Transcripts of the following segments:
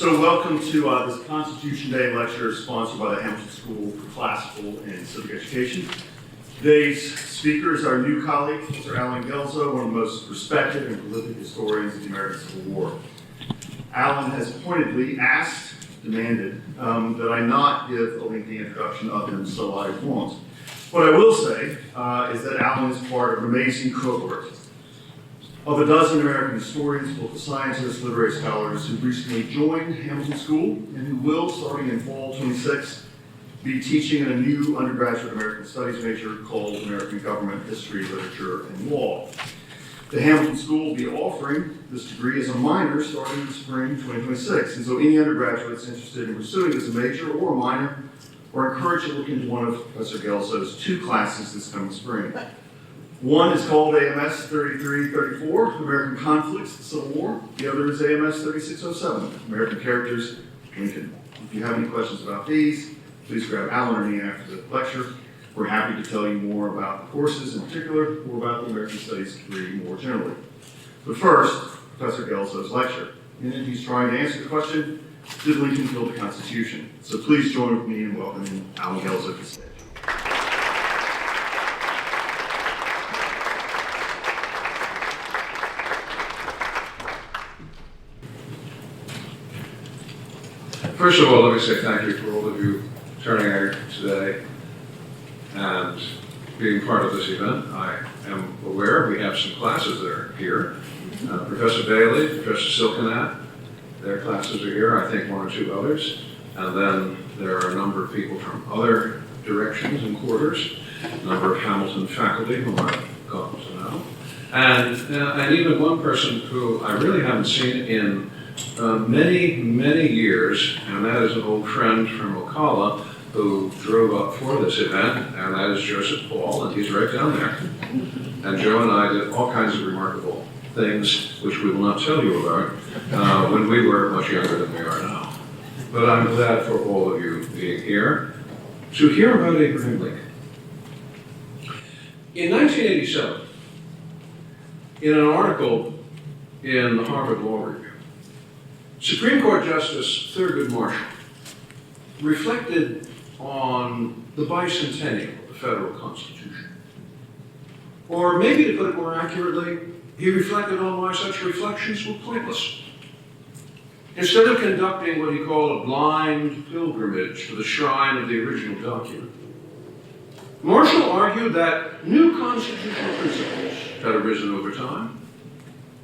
So welcome to this Constitution Day lecture sponsored by the Hamilton School for Classical and Civic Education. Today's speaker is our new colleague, Professor Guelzo, one of the most respected and prolific historians of the American Civil War. Alan has pointedly demanded that I not give a lengthy introduction of him, so I won't. What I will say is that Alan is part of an amazing cohort of a dozen American historians, political scientists, literary scholars who recently joined Hamilton School and who will, starting in fall 26, be teaching in a new undergraduate American Studies major called American Government, History, Literature, and Law. The Hamilton School will be offering this degree as a minor starting in the spring 2026. And so any undergraduates interested in pursuing as a major or a minor are encouraged to look into one of Professor Guelzo's two classes this coming spring. One is called AMS 3334, American Conflicts, the Civil War. The other is AMS 3607, American Characters, Lincoln. If you have any questions about these, please grab Alan or me after the lecture. We're happy to tell you more about the courses in particular, or about the American Studies degree more generally. But first, Professor Guelzo's lecture. In it, he's trying to answer the question, did Lincoln kill the Constitution? So please join with me in welcoming Alan Guelzo to the stage. First of all, let me say thank you for all of you turning out today and being part of this event. I am aware we have some classes that are here. Professor Bailey, Professor Silkenat, their classes are here, I think one or two others. And then there are a number of people from other directions and quarters, a number of Hamilton faculty whom I've gotten to know. And even one person who I really haven't seen in many years, and that is an old friend from Ocala who drove up for this event, and that is Joseph Paul, and he's right down there. And Joe and I did all kinds of remarkable things, which we will not tell you about, when we were much younger than we are now. But I'm glad for all of you being here to hear about Abraham Lincoln. In 1987, in an article in the Harvard Law Review, Supreme Court Justice Thurgood Marshall reflected on the bicentennial of the federal Constitution. Or maybe to put it more accurately, he reflected on why such reflections were pointless. Instead of conducting what he called a blind pilgrimage to the shrine of the original document, Marshall argued that new constitutional principles had arisen over time,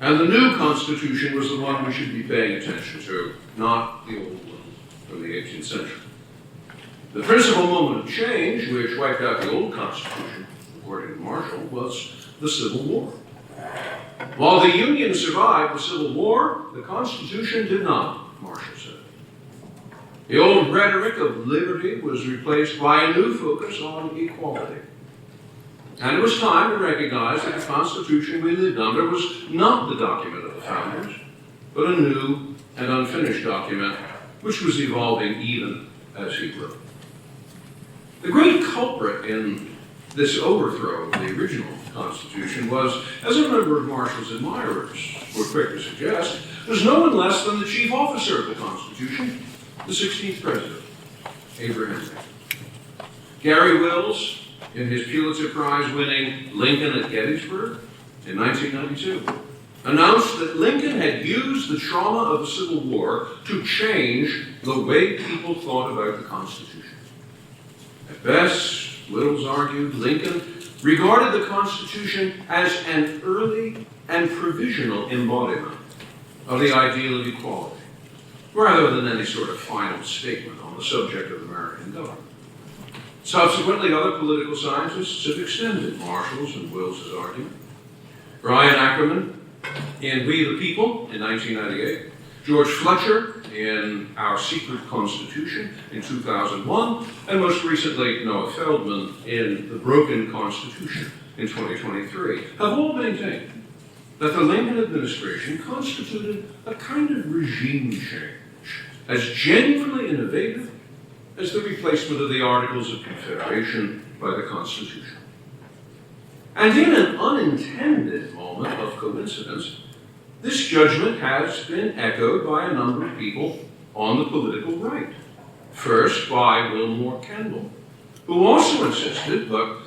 and the new Constitution was the one we should be paying attention to, not the old one from the 18th century. The principal moment of change, which wiped out the old Constitution, according to Marshall, was the Civil War. While the Union survived the Civil War, the Constitution did not, Marshall said. The old rhetoric of liberty was replaced by a new focus on equality. And it was time to recognize that the Constitution we lived under was not the document of the founders, but a new and unfinished document, which was evolving even as he grew. The great culprit in this overthrow of the original Constitution was, as a number of Marshall's admirers were quick to suggest, was no one less than the chief officer of the Constitution, the 16th president, Abraham Lincoln. Gary Wills, in his Pulitzer Prize-winning Lincoln at Gettysburg in 1992, announced that Lincoln had used the trauma of the Civil War to change the way people thought about the Constitution. At best, Wills argued, Lincoln regarded the Constitution as an early and provisional embodiment of the ideal of equality, rather than any sort of final statement on the subject of American government. Subsequently, other political scientists have extended Marshall's and Wills's argument. Brian Ackerman in We the People in 1998, George Fletcher in Our Secret Constitution in 2001, and most recently Noah Feldman in The Broken Constitution in 2023, have all maintained that the Lincoln administration constituted a kind of regime change, as genuinely innovative as the replacement of the Articles of Confederation by the Constitution. And in an unintended moment of coincidence, this judgment has been echoed by a number of people on the political right. First by Wilmore Kendall, who also insisted, but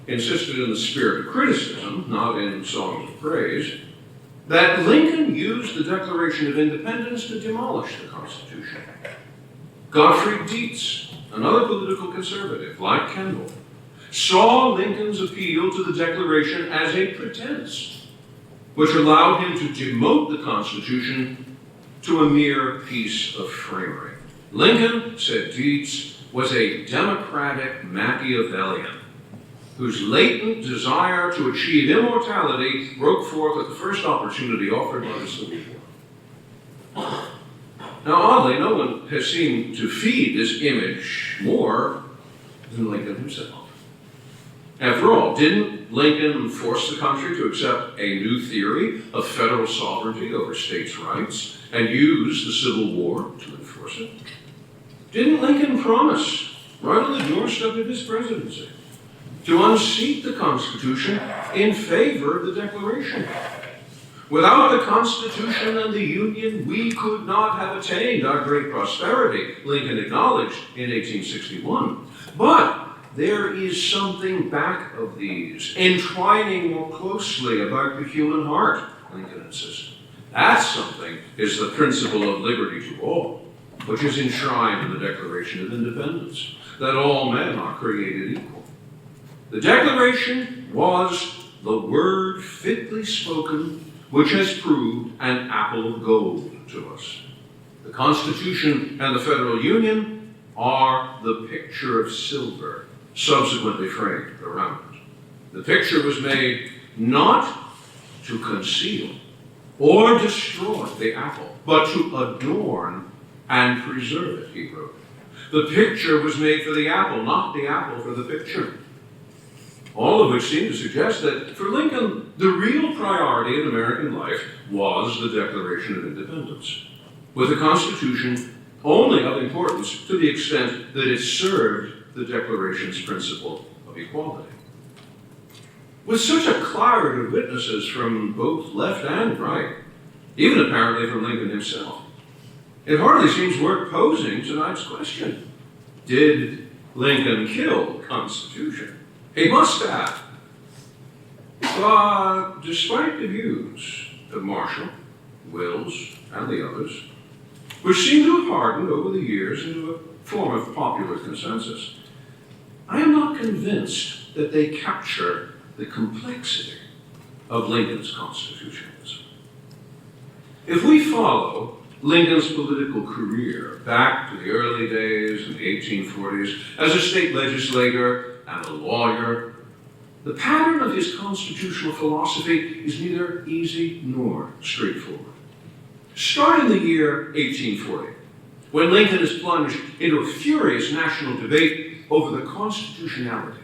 insisted in the spirit of criticism, not in songs of praise, that Lincoln used the Declaration of Independence to demolish the Constitution. Gottfried Dietz, another political conservative, like Kendall, saw Lincoln's appeal to the Declaration as a pretense, which allowed him to demote the Constitution to a mere piece of framery. Lincoln, said Dietz, was a democratic Machiavellian whose latent desire to achieve immortality broke forth at the first opportunity offered by the Civil War. Now, oddly, no one has seemed to feed this image more than Lincoln himself. After all, didn't Lincoln force the country to accept a new theory of federal sovereignty over states' rights and use the Civil War to enforce it? Didn't Lincoln promise, right on the doorstep of his presidency, to unseat the Constitution in favor of the Declaration? Without the Constitution and the Union, we could not have attained our great prosperity, Lincoln acknowledged in 1861. But there is something back of these, entwining more closely about the human heart, Lincoln insisted. That something is the principle of liberty to all, which is enshrined in the Declaration of Independence, that all men are created equal. The Declaration was the word fitly spoken, which has proved an apple of gold to us. The Constitution and the Federal Union are the picture of silver, subsequently framed around it. The picture was made not to conceal or destroy the apple, but to adorn and preserve it, he wrote. The picture was made for the apple, not the apple for the picture. All of which seemed to suggest that for Lincoln, the real priority in American life was the Declaration of Independence, with the Constitution only of importance to the extent that it served the Declaration's principle of equality. With such a cloud of witnesses from both left and right, even apparently from Lincoln himself, it hardly seems worth posing tonight's question. Did Lincoln kill the Constitution? He must have. But despite the views of Marshall, Wills, and the others, which seem to have hardened over the years into a form of popular consensus, I am not convinced that they capture the complexity of Lincoln's constitutionalism. If we follow Lincoln's political career back to the early days in the 1840s as a state legislator and a lawyer, the pattern of his constitutional philosophy is neither easy nor straightforward. Start in the year 1840, when Lincoln is plunged into a furious national debate over the constitutionality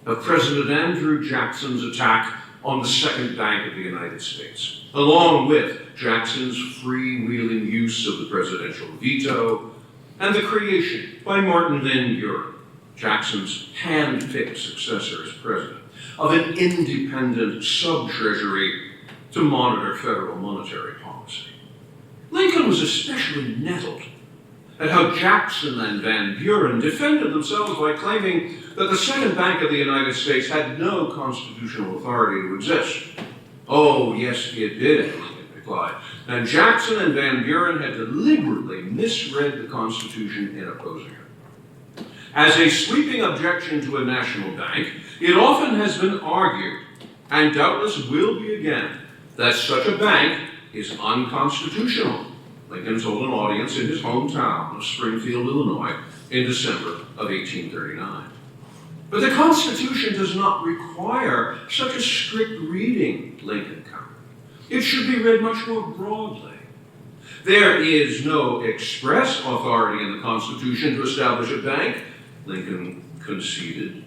of President Andrew Jackson's attack on the Second Bank of the United States, along with Jackson's freewheeling use of the presidential veto and the creation by Martin Van Buren, Jackson's hand-picked successor as president, of an independent sub-treasury to monitor federal monetary policy. Lincoln was especially nettled at how Jackson and Van Buren defended themselves by claiming that the Second Bank of the United States had no constitutional authority to exist. Oh, yes, it did, Lincoln replied. And Jackson and Van Buren had deliberately misread the Constitution in opposing it. As a sweeping objection to a national bank, it often has been argued, and doubtless will be again, that such a bank is unconstitutional. Lincoln told an audience in his hometown of Springfield, Illinois, in December of 1839. But the Constitution does not require such a strict reading, Lincoln commented. It should be read much more broadly. There is no express authority in the Constitution to establish a bank, Lincoln conceded,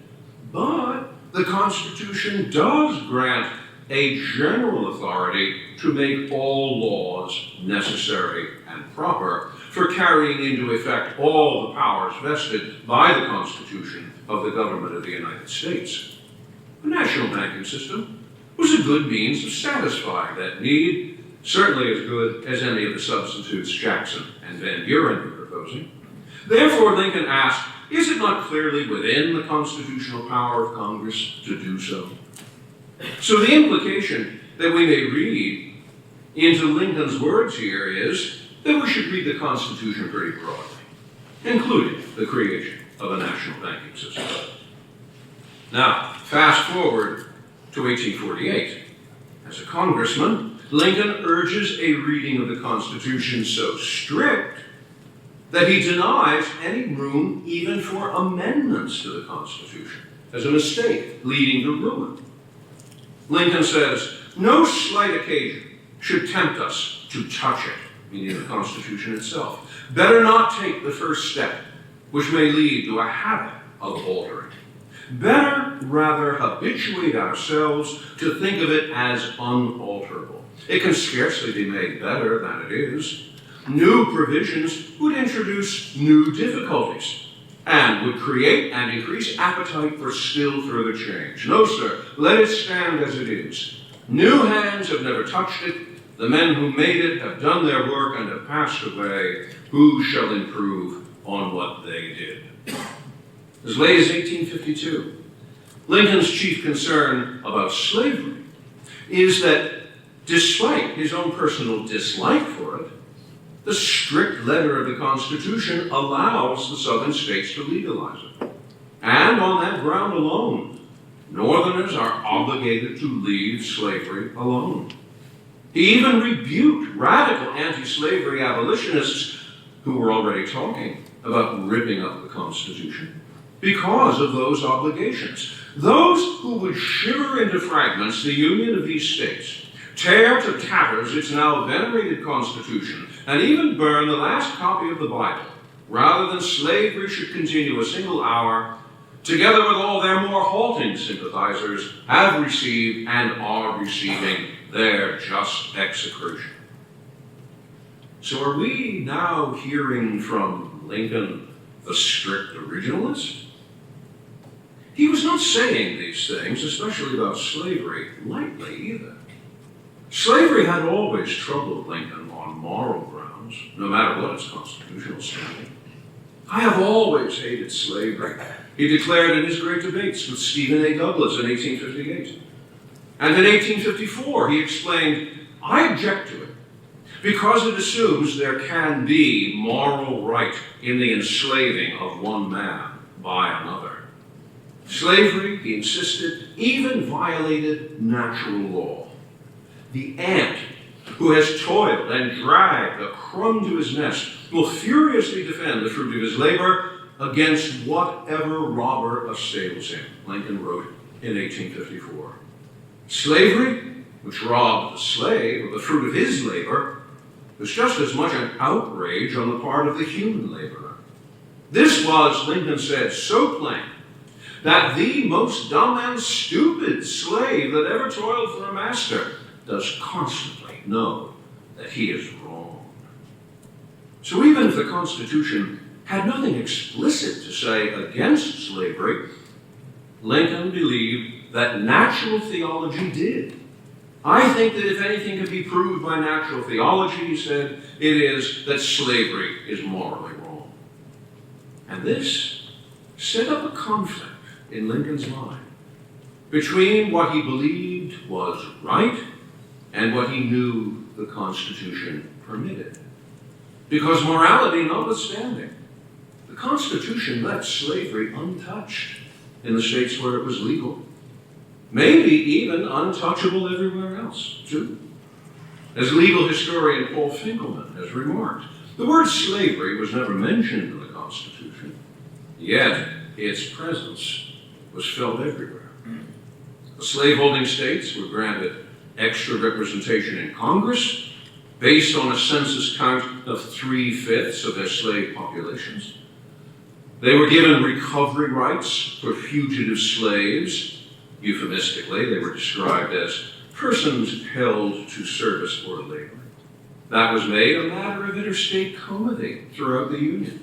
but the Constitution does grant a general authority to make all laws necessary and proper for carrying into effect all the powers vested by the Constitution of the government of the United States. The national banking system was a good means of satisfying that need certainly as good as any of the substitutes Jackson and Van Buren were proposing. Therefore, Lincoln asked, is it not clearly within the constitutional power of Congress to do so? So the implication that we may read into Lincoln's words here is that we should read the Constitution pretty broadly, including the creation of a national banking system. Now, fast forward to 1848. As a congressman, Lincoln urges a reading of the Constitution so strict that he denies any room even for amendments to the Constitution as a mistake leading to ruin. Lincoln says, no slight occasion should tempt us to touch it, meaning the Constitution itself. Better not take the first step, which may lead to a habit of altering. Better rather habituate ourselves to think of it as unalterable. It can scarcely be made better than it is. New provisions would introduce new difficulties and would create and increase appetite for still further change. No, sir, let it stand as it is. New hands have never touched it. The men who made it have done their work and have passed away. Who shall improve on what they did? As late as 1852, Lincoln's chief concern about slavery is that despite his own personal dislike for it, the strict letter of the Constitution allows the southern states to legalize it. And on that ground alone, Northerners are obligated to leave slavery alone. He even rebuked radical anti-slavery abolitionists who were already talking about ripping up the Constitution because of those obligations. Those who would shiver into fragments the union of these states, tear to tatters its now venerated Constitution, and even burn the last copy of the Bible, rather than slavery should continue a single hour, together with all their more halting sympathizers, have received and are receiving their just execration. So are we now hearing from Lincoln the strict originalist? He was not saying these things, especially about slavery, lightly either. Slavery had always troubled Lincoln on moral grounds, no matter what its constitutional standing. I have always hated slavery, he declared in his great debates with Stephen A. Douglas in 1858. And in 1854, he explained, I object to it because it assumes there can be moral right in the enslaving of one man by another. Slavery, he insisted, even violated natural law. The ant who has toiled and dragged a crumb to his nest will furiously defend the fruit of his labor against whatever robber assails him, Lincoln wrote in 1854. Slavery, which robbed the slave of the fruit of his labor, was just as much an outrage on the part of the human laborer. This was, Lincoln said, so plain that the most dumb and stupid slave that ever toiled for a master does constantly know that he is wrong. So even if the Constitution had nothing explicit to say against slavery, Lincoln believed that natural theology did. I think that if anything could be proved by natural theology, he said, it is that slavery is morally wrong. And this set up a conflict in Lincoln's mind between what he believed was right and what he knew the Constitution permitted. Because morality notwithstanding, the Constitution left slavery untouched in the states where it was legal. Maybe even untouchable everywhere else, too. As legal historian Paul Finkelman has remarked, the word slavery was never mentioned in the Constitution, yet its presence was felt everywhere. The slaveholding states were granted extra representation in Congress based on a census count of 3/5 of their slave populations. They were given recovery rights for fugitive slaves. Euphemistically, they were described as persons held to service or labor. That was made a matter of interstate comity throughout the Union.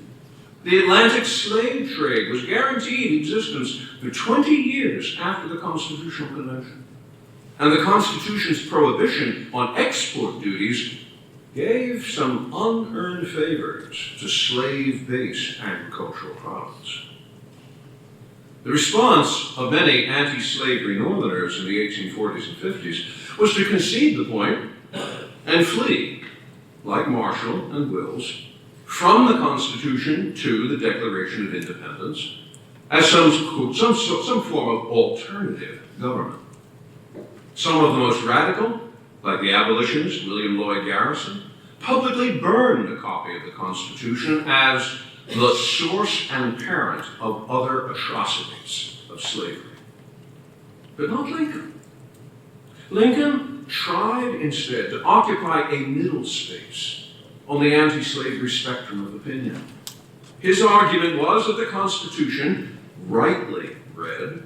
The Atlantic slave trade was guaranteed existence for 20 years after the Constitutional Convention. and the Constitution's prohibition on export duties gave some unearned favors to slave-based agricultural products. The response of many anti-slavery Northerners in the 1840s and 50s was to concede the point and flee, like Marshall and Wills, from the Constitution to the Declaration of Independence as some form of alternative government. Some of the most radical, like the abolitionist William Lloyd Garrison, publicly burned a copy of the Constitution as the source and parent of other atrocities of slavery. But not Lincoln. Lincoln tried instead to occupy a middle space on the anti-slavery spectrum of opinion. His argument was that the Constitution, rightly read,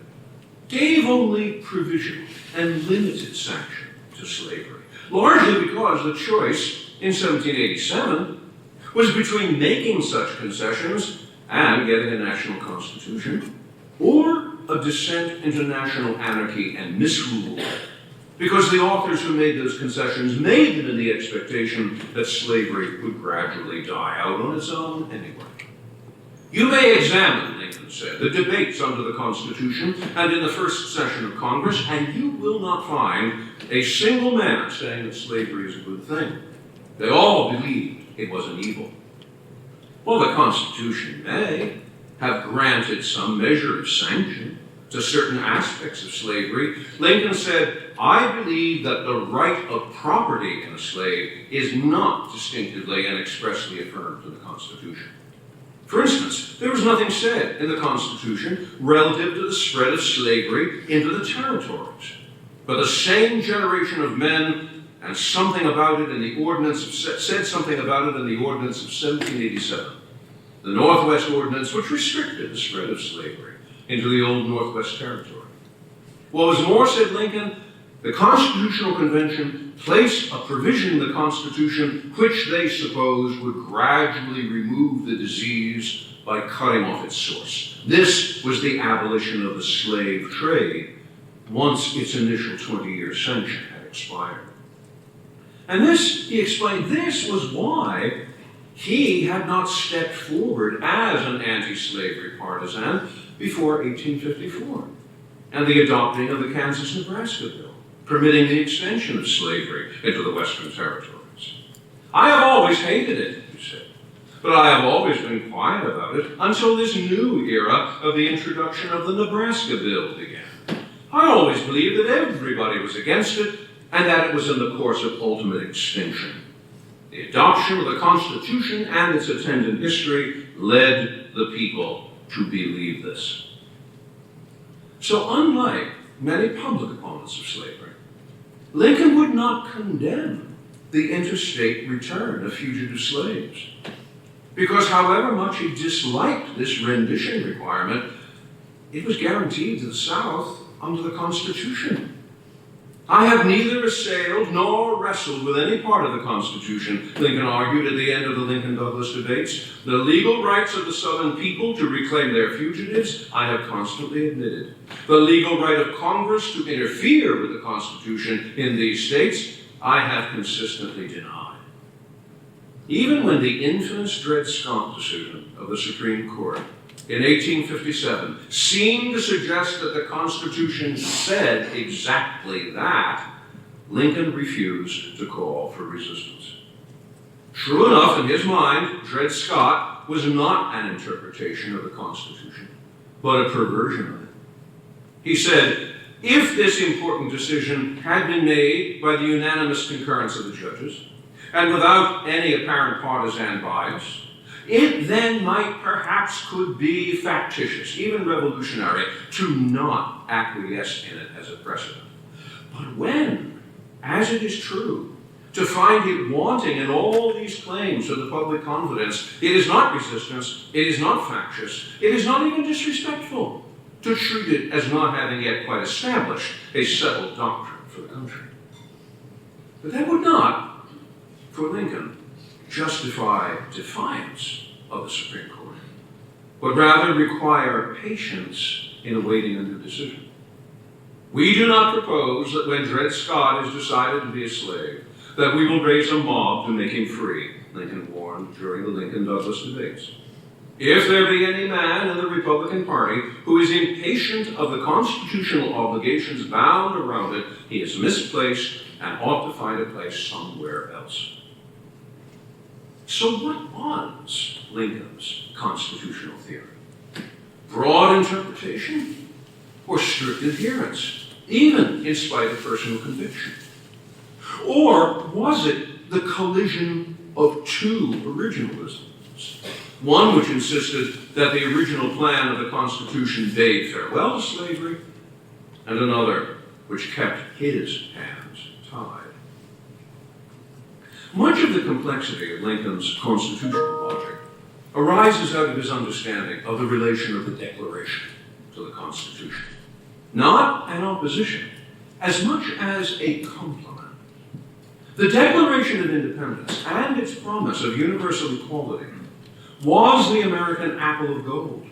gave only provision and limited sanction to slavery, largely because the choice in 1787 was between making such concessions and getting a national constitution, or a descent into national anarchy and misrule, because the authors who made those concessions made them in the expectation that slavery would gradually die out on its own anyway. You may examine, Lincoln said, the debates under the Constitution and in the first session of Congress, and you will not find a single man saying that slavery is a good thing. They all believed it was an evil. Well, the Constitution may have granted some measure of sanction to certain aspects of slavery. Lincoln said, I believe that the right of property in a slave is not distinctively and expressly affirmed in the Constitution. For instance, there was nothing said in the Constitution relative to the spread of slavery into the territories. But the same generation of men and something about it in the ordinance said something about it in the ordinance of 1787, the Northwest Ordinance, which restricted the spread of slavery into the old Northwest Territory. What was more, said Lincoln, the Constitutional Convention placed a provision in the Constitution which they supposed would gradually remove the disease by cutting off its source. This was the abolition of the slave trade once its initial 20-year sanction had expired. And this, he explained, this was why he had not stepped forward as an anti-slavery partisan before 1854 and the adopting of the Kansas-Nebraska Bill, permitting the extension of slavery into the Western territories. I have always hated it, he said, but I have always been quiet about it until this new era of the introduction of the Nebraska Bill began. I always believed that everybody was against it and that it was in the course of ultimate extinction. The adoption of the Constitution and its attendant history led the people to believe this. So unlike many public opponents of slavery, Lincoln would not condemn the interstate return of fugitive slaves, because however much he disliked this rendition requirement, it was guaranteed to the South under the Constitution. I have neither assailed nor wrestled with any part of the Constitution, Lincoln argued at the end of the Lincoln-Douglas debates. The legal rights of the Southern people to reclaim their fugitives, I have constantly admitted. The legal right of Congress to interfere with the Constitution in these states, I have consistently denied. Even when the infamous Dred Scott decision of the Supreme Court in 1857 seemed to suggest that the Constitution said exactly that, Lincoln refused to call for resistance. True enough, in his mind, Dred Scott was not an interpretation of the Constitution, but a perversion of it. He said, if this important decision had been made by the unanimous concurrence of the judges, and without any apparent partisan bias, it then might perhaps could be factitious, even revolutionary, to not acquiesce in it as a precedent. But when, as it is true, to find it wanting in all these claims of the public confidence, it is not resistance, it is not factious, it is not even disrespectful to treat it as not having yet quite established a settled doctrine for the country. But that would not, for Lincoln, justify defiance of the Supreme Court, but rather require patience in awaiting a new decision. We do not propose that when Dred Scott is decided to be a slave, that we will raise a mob to make him free, Lincoln warned during the Lincoln-Douglas debates. If there be any man in the Republican Party who is impatient of the constitutional obligations bound around it, he is misplaced and ought to find a place somewhere else. So what was Lincoln's constitutional theory? Broad interpretation or strict adherence, even in spite of personal conviction? Or was it the collision of two originalisms? One which insisted that the original plan of the Constitution bade farewell to slavery, and another which kept his hands tied. Much of the complexity of Lincoln's constitutional logic arises out of his understanding of the relation of the Declaration to the Constitution. Not an opposition, as much as a complement. The Declaration of Independence and its promise of universal equality was the American apple of gold,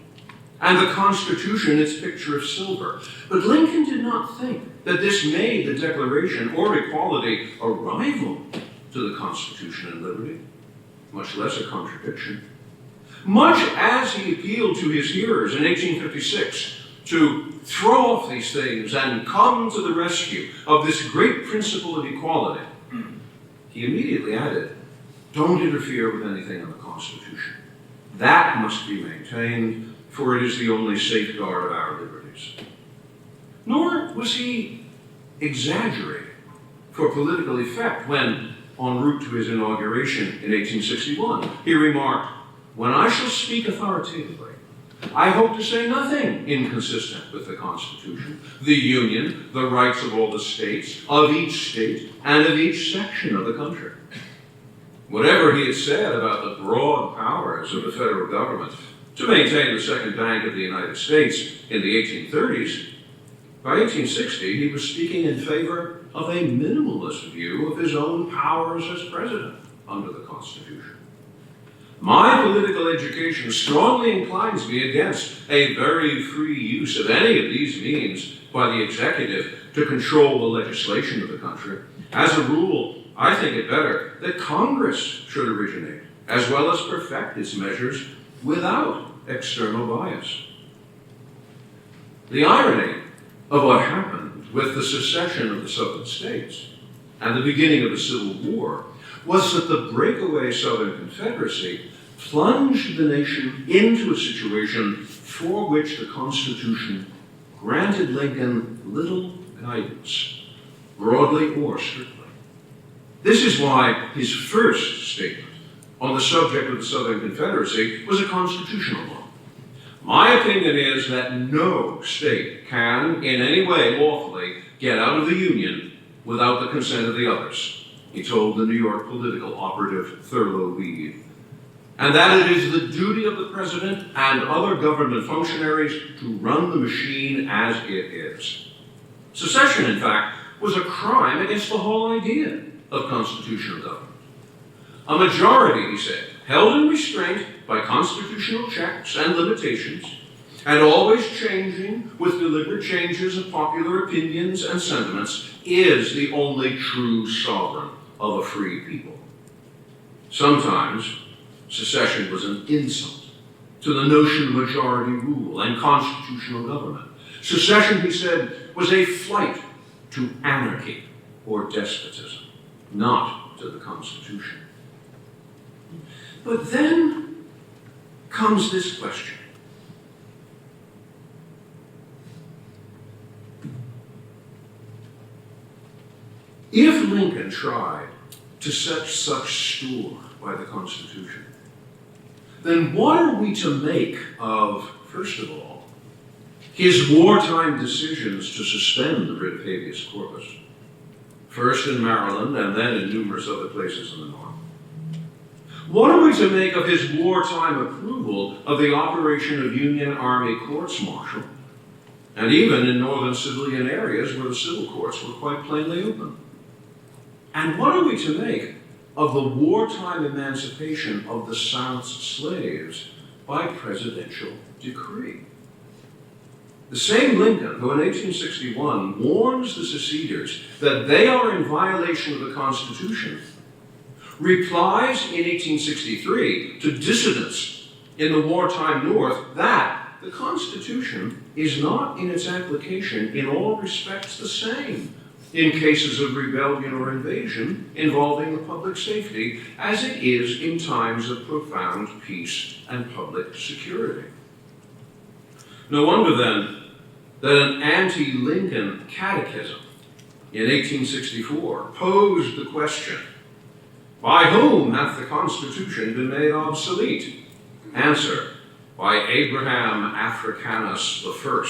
and the Constitution its picture of silver. But Lincoln did not think that this made the Declaration or equality a rival to the Constitution and liberty, much less a contradiction. Much as he appealed to his hearers in 1856 to throw off these things and come to the rescue of this great principle of equality, he immediately added, don't interfere with anything in the Constitution. That must be maintained, for it is the only safeguard of our liberties. Nor was he exaggerating for political effect when, en route to his inauguration in 1861, he remarked, when I shall speak authoritatively, I hope to say nothing inconsistent with the Constitution, the Union, the rights of all the states, of each state, and of each section of the country. Whatever he had said about the broad powers of the federal government to maintain the second bank of the United States in the 1830s, by 1860 he was speaking in favor of a minimalist view of his own powers as president under the Constitution. My political education strongly inclines me against a very free use of any of these means by the executive to control the legislation of the country. As a rule, I think it better that Congress should originate, as well as perfect its measures without external bias. The irony of what happened with the secession of the Southern states and the beginning of the Civil War was that the breakaway Southern Confederacy plunged the nation into a situation for which the Constitution granted Lincoln little guidance, broadly or strictly. This is why his first statement on the subject of the Southern Confederacy was a constitutional one. My opinion is that no state can, in any way lawfully, get out of the Union without the consent of the others, he told the New York political operative Thurlow Weed, and that it is the duty of the president and other government functionaries to run the machine as it is. Secession, in fact, was a crime against the whole idea of constitutional government. A majority, he said, held in restraint by constitutional checks and limitations, and always changing with deliberate changes of popular opinions and sentiments, is the only true sovereign of a free people. Sometimes, secession was an insult to the notion of majority rule and constitutional government. Secession, he said, was a flight to anarchy or despotism, not to the Constitution. But then comes this question. If Lincoln tried to set such store by the Constitution, then what are we to make of, first of all, his wartime decisions to suspend the writ of habeas corpus, first in Maryland and then in numerous other places in the North? What are we to make of his wartime approval of the operation of Union Army courts-martial, and even in northern civilian areas where the civil courts were quite plainly open? And what are we to make of the wartime emancipation of the South's slaves by presidential decree? The same Lincoln who in 1861 warns the seceders that they are in violation of the Constitution replies in 1863 to dissidents in the wartime North that the Constitution is not in its application in all respects the same in cases of rebellion or invasion involving the public safety as it is in times of profound peace and public security. No wonder then that an anti-Lincoln catechism in 1864 posed the question, by whom hath the Constitution been made obsolete? Answer, by Abraham Africanus I.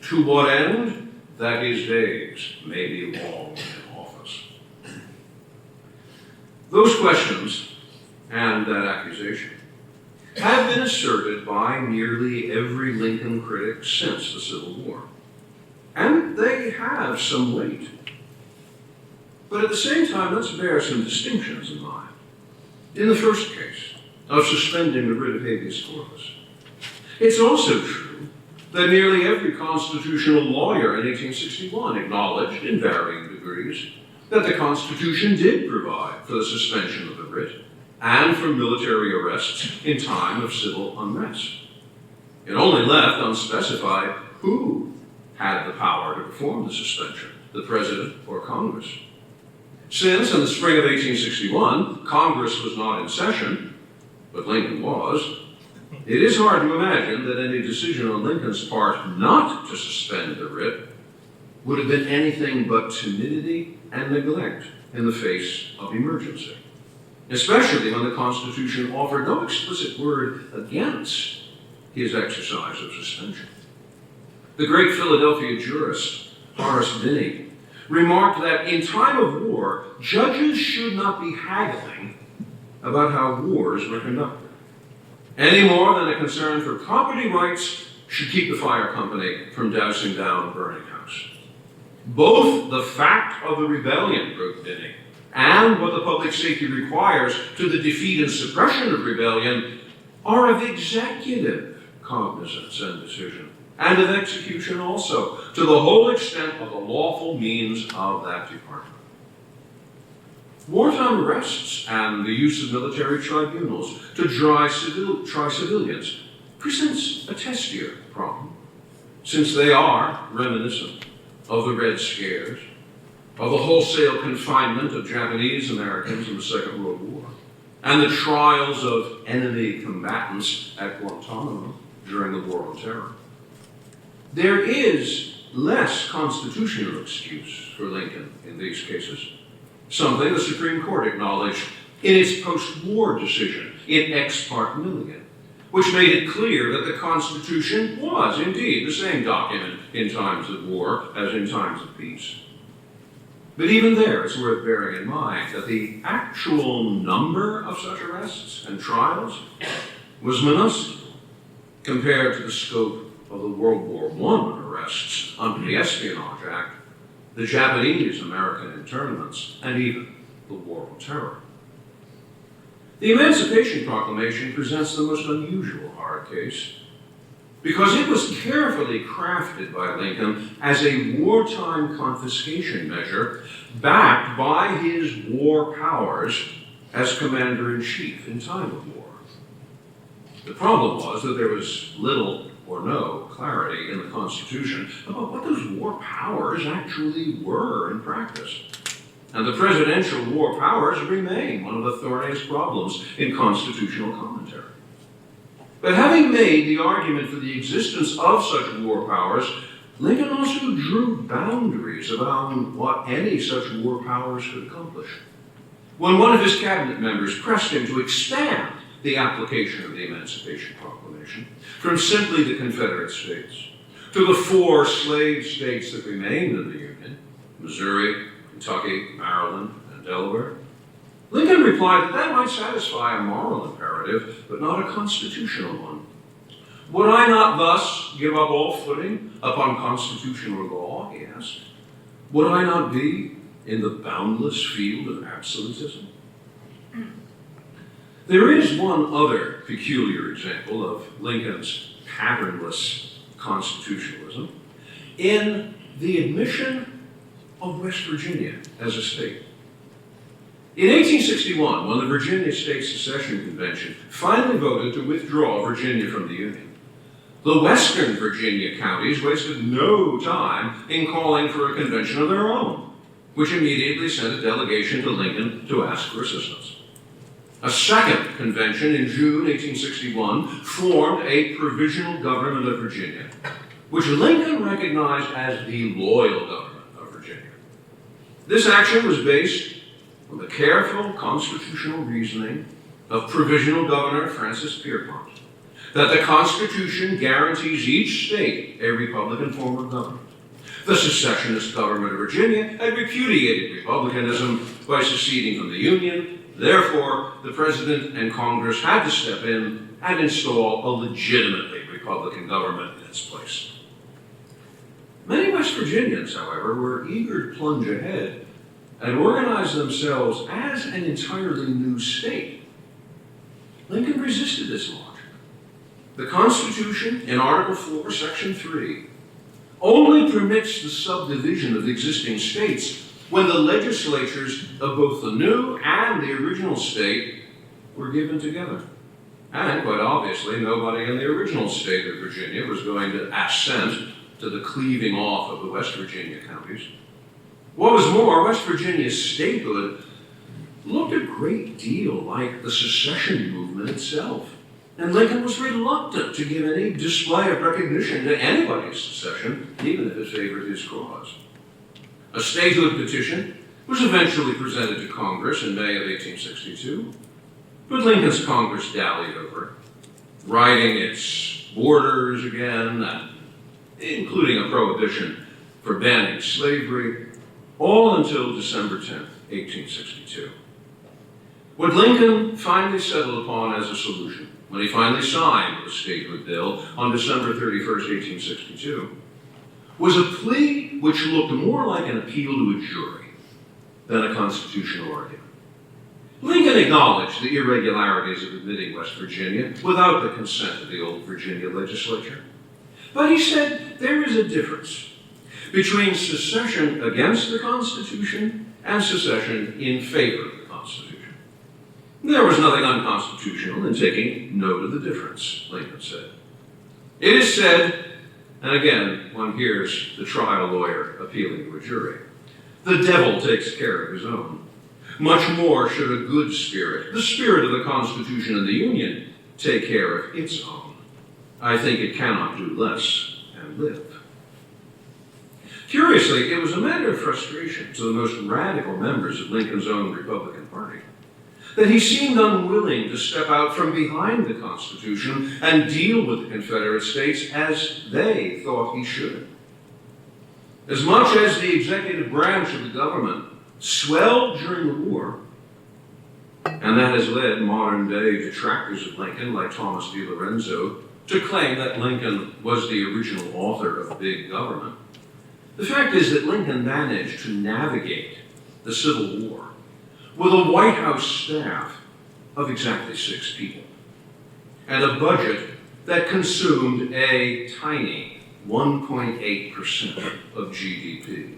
To what end? That his days may be long in office. Those questions and that accusation have been asserted by nearly every Lincoln critic since the Civil War. And they have some weight. But at the same time, let's bear some distinctions in mind. In the first case, of suspending the writ of habeas corpus, it's also true that nearly every constitutional lawyer in 1861 acknowledged in varying degrees that the Constitution did provide for the suspension of the writ and for military arrests in time of civil unrest. It only left unspecified who had the power to perform the suspension, the President or Congress. Since, in the spring of 1861, Congress was not in session, but Lincoln was, it is hard to imagine that any decision on Lincoln's part not to suspend the writ would have been anything but timidity and neglect in the face of emergency, especially when the Constitution offered no explicit word against his exercise of suspension. The great Philadelphia jurist, Horace Binney, remarked that in time of war, judges should not be haggling about how wars were conducted, any more than a concern for property rights should keep the fire company from dousing down a burning house. Both the fact of the rebellion, wrote Binney, and what the public safety requires to the defeat and suppression of rebellion are of executive cognizance and decision, and of execution also, to the whole extent of the lawful means of that department. Wartime arrests and the use of military tribunals to try civilians presents a testier problem, since they are reminiscent of the Red Scares, of the wholesale confinement of Japanese Americans in the Second World War, and the trials of enemy combatants at Guantanamo during the War on Terror. There is less constitutional excuse for Lincoln in these cases, something the Supreme Court acknowledged in its post-war decision in Ex parte Milligan, which made it clear that the Constitution was indeed the same document in times of war as in times of peace. But even there, it's worth bearing in mind that the actual number of such arrests and trials was minuscule compared to the scope of the World War I arrests under the Espionage Act, the Japanese-American internments, and even the War on Terror. The Emancipation Proclamation presents the most unusual hard case because it was carefully crafted by Lincoln as a wartime confiscation measure backed by his war powers as commander-in-chief in time of war. The problem was that there was little or no clarity in the Constitution about what those war powers actually were in practice. And the presidential war powers remain one of the thorniest problems in constitutional commentary. But having made the argument for the existence of such war powers, Lincoln also drew boundaries around what any such war powers could accomplish. When one of his cabinet members pressed him to expand the application of the Emancipation Proclamation from simply the Confederate States to the 4 slave states that remained in the Union, Missouri, Kentucky, Maryland, and Delaware, Lincoln replied that that might satisfy a moral imperative, but not a constitutional one. Would I not thus give up all footing upon constitutional law, he asked? Would I not be in the boundless field of absolutism? There is one other peculiar example of Lincoln's patternless constitutionalism in the admission of West Virginia as a state. In 1861, when the Virginia State Secession Convention finally voted to withdraw Virginia from the Union, the western Virginia counties wasted no time in calling for a convention of their own, which immediately sent a delegation to Lincoln to ask for assistance. A second convention in June 1861 formed a provisional government of Virginia, which Lincoln recognized as the loyal government of Virginia. This action was based on the careful constitutional reasoning of Provisional Governor Francis Pierpont, that the Constitution guarantees each state a Republican form of government. The secessionist government of Virginia had repudiated republicanism by seceding from the Union. Therefore, the President and Congress had to step in and install a legitimately Republican government in its place. Many West Virginians, however, were eager to plunge ahead and organize themselves as an entirely new state. Lincoln resisted this logic. The Constitution, in Article 4, Section 3, only permits the subdivision of existing states when the legislatures of both the new and the original state were given together. And quite obviously, nobody in the original state of Virginia was going to assent to the cleaving off of the West Virginia counties. What was more, West Virginia's statehood looked a great deal like the secession movement itself. And Lincoln was reluctant to give any display of recognition to anybody's secession, even if it favored his cause. A statehood petition was eventually presented to Congress in May of 1862, but Lincoln's Congress dallied over it, writing its borders again, including a prohibition for banning slavery, all until December 10th, 1862. What Lincoln finally settled upon as a solution, when he finally signed the statehood bill on December 31st, 1862, was a plea which looked more like an appeal to a jury than a constitutional argument. Lincoln acknowledged the irregularities of admitting West Virginia without the consent of the old Virginia legislature. But he said there is a difference between secession against the Constitution and secession in favor of the Constitution. There was nothing unconstitutional in taking note of the difference, Lincoln said. It is said, and again, one hears the trial lawyer appealing to a jury, the devil takes care of his own. Much more should a good spirit, the spirit of the Constitution and the Union, take care of its own. I think it cannot do less and live. Curiously, it was a matter of frustration to the most radical members of Lincoln's own Republican Party that he seemed unwilling to step out from behind the Constitution and deal with the Confederate States as they thought he should. As much as the executive branch of the government swelled during the war, and that has led modern-day detractors of Lincoln, like Thomas D. Lorenzo, to claim that Lincoln was the original author of big government, the fact is that Lincoln managed to navigate the Civil War with a White House staff of exactly 6 people, and a budget that consumed a tiny 1.8% of GDP.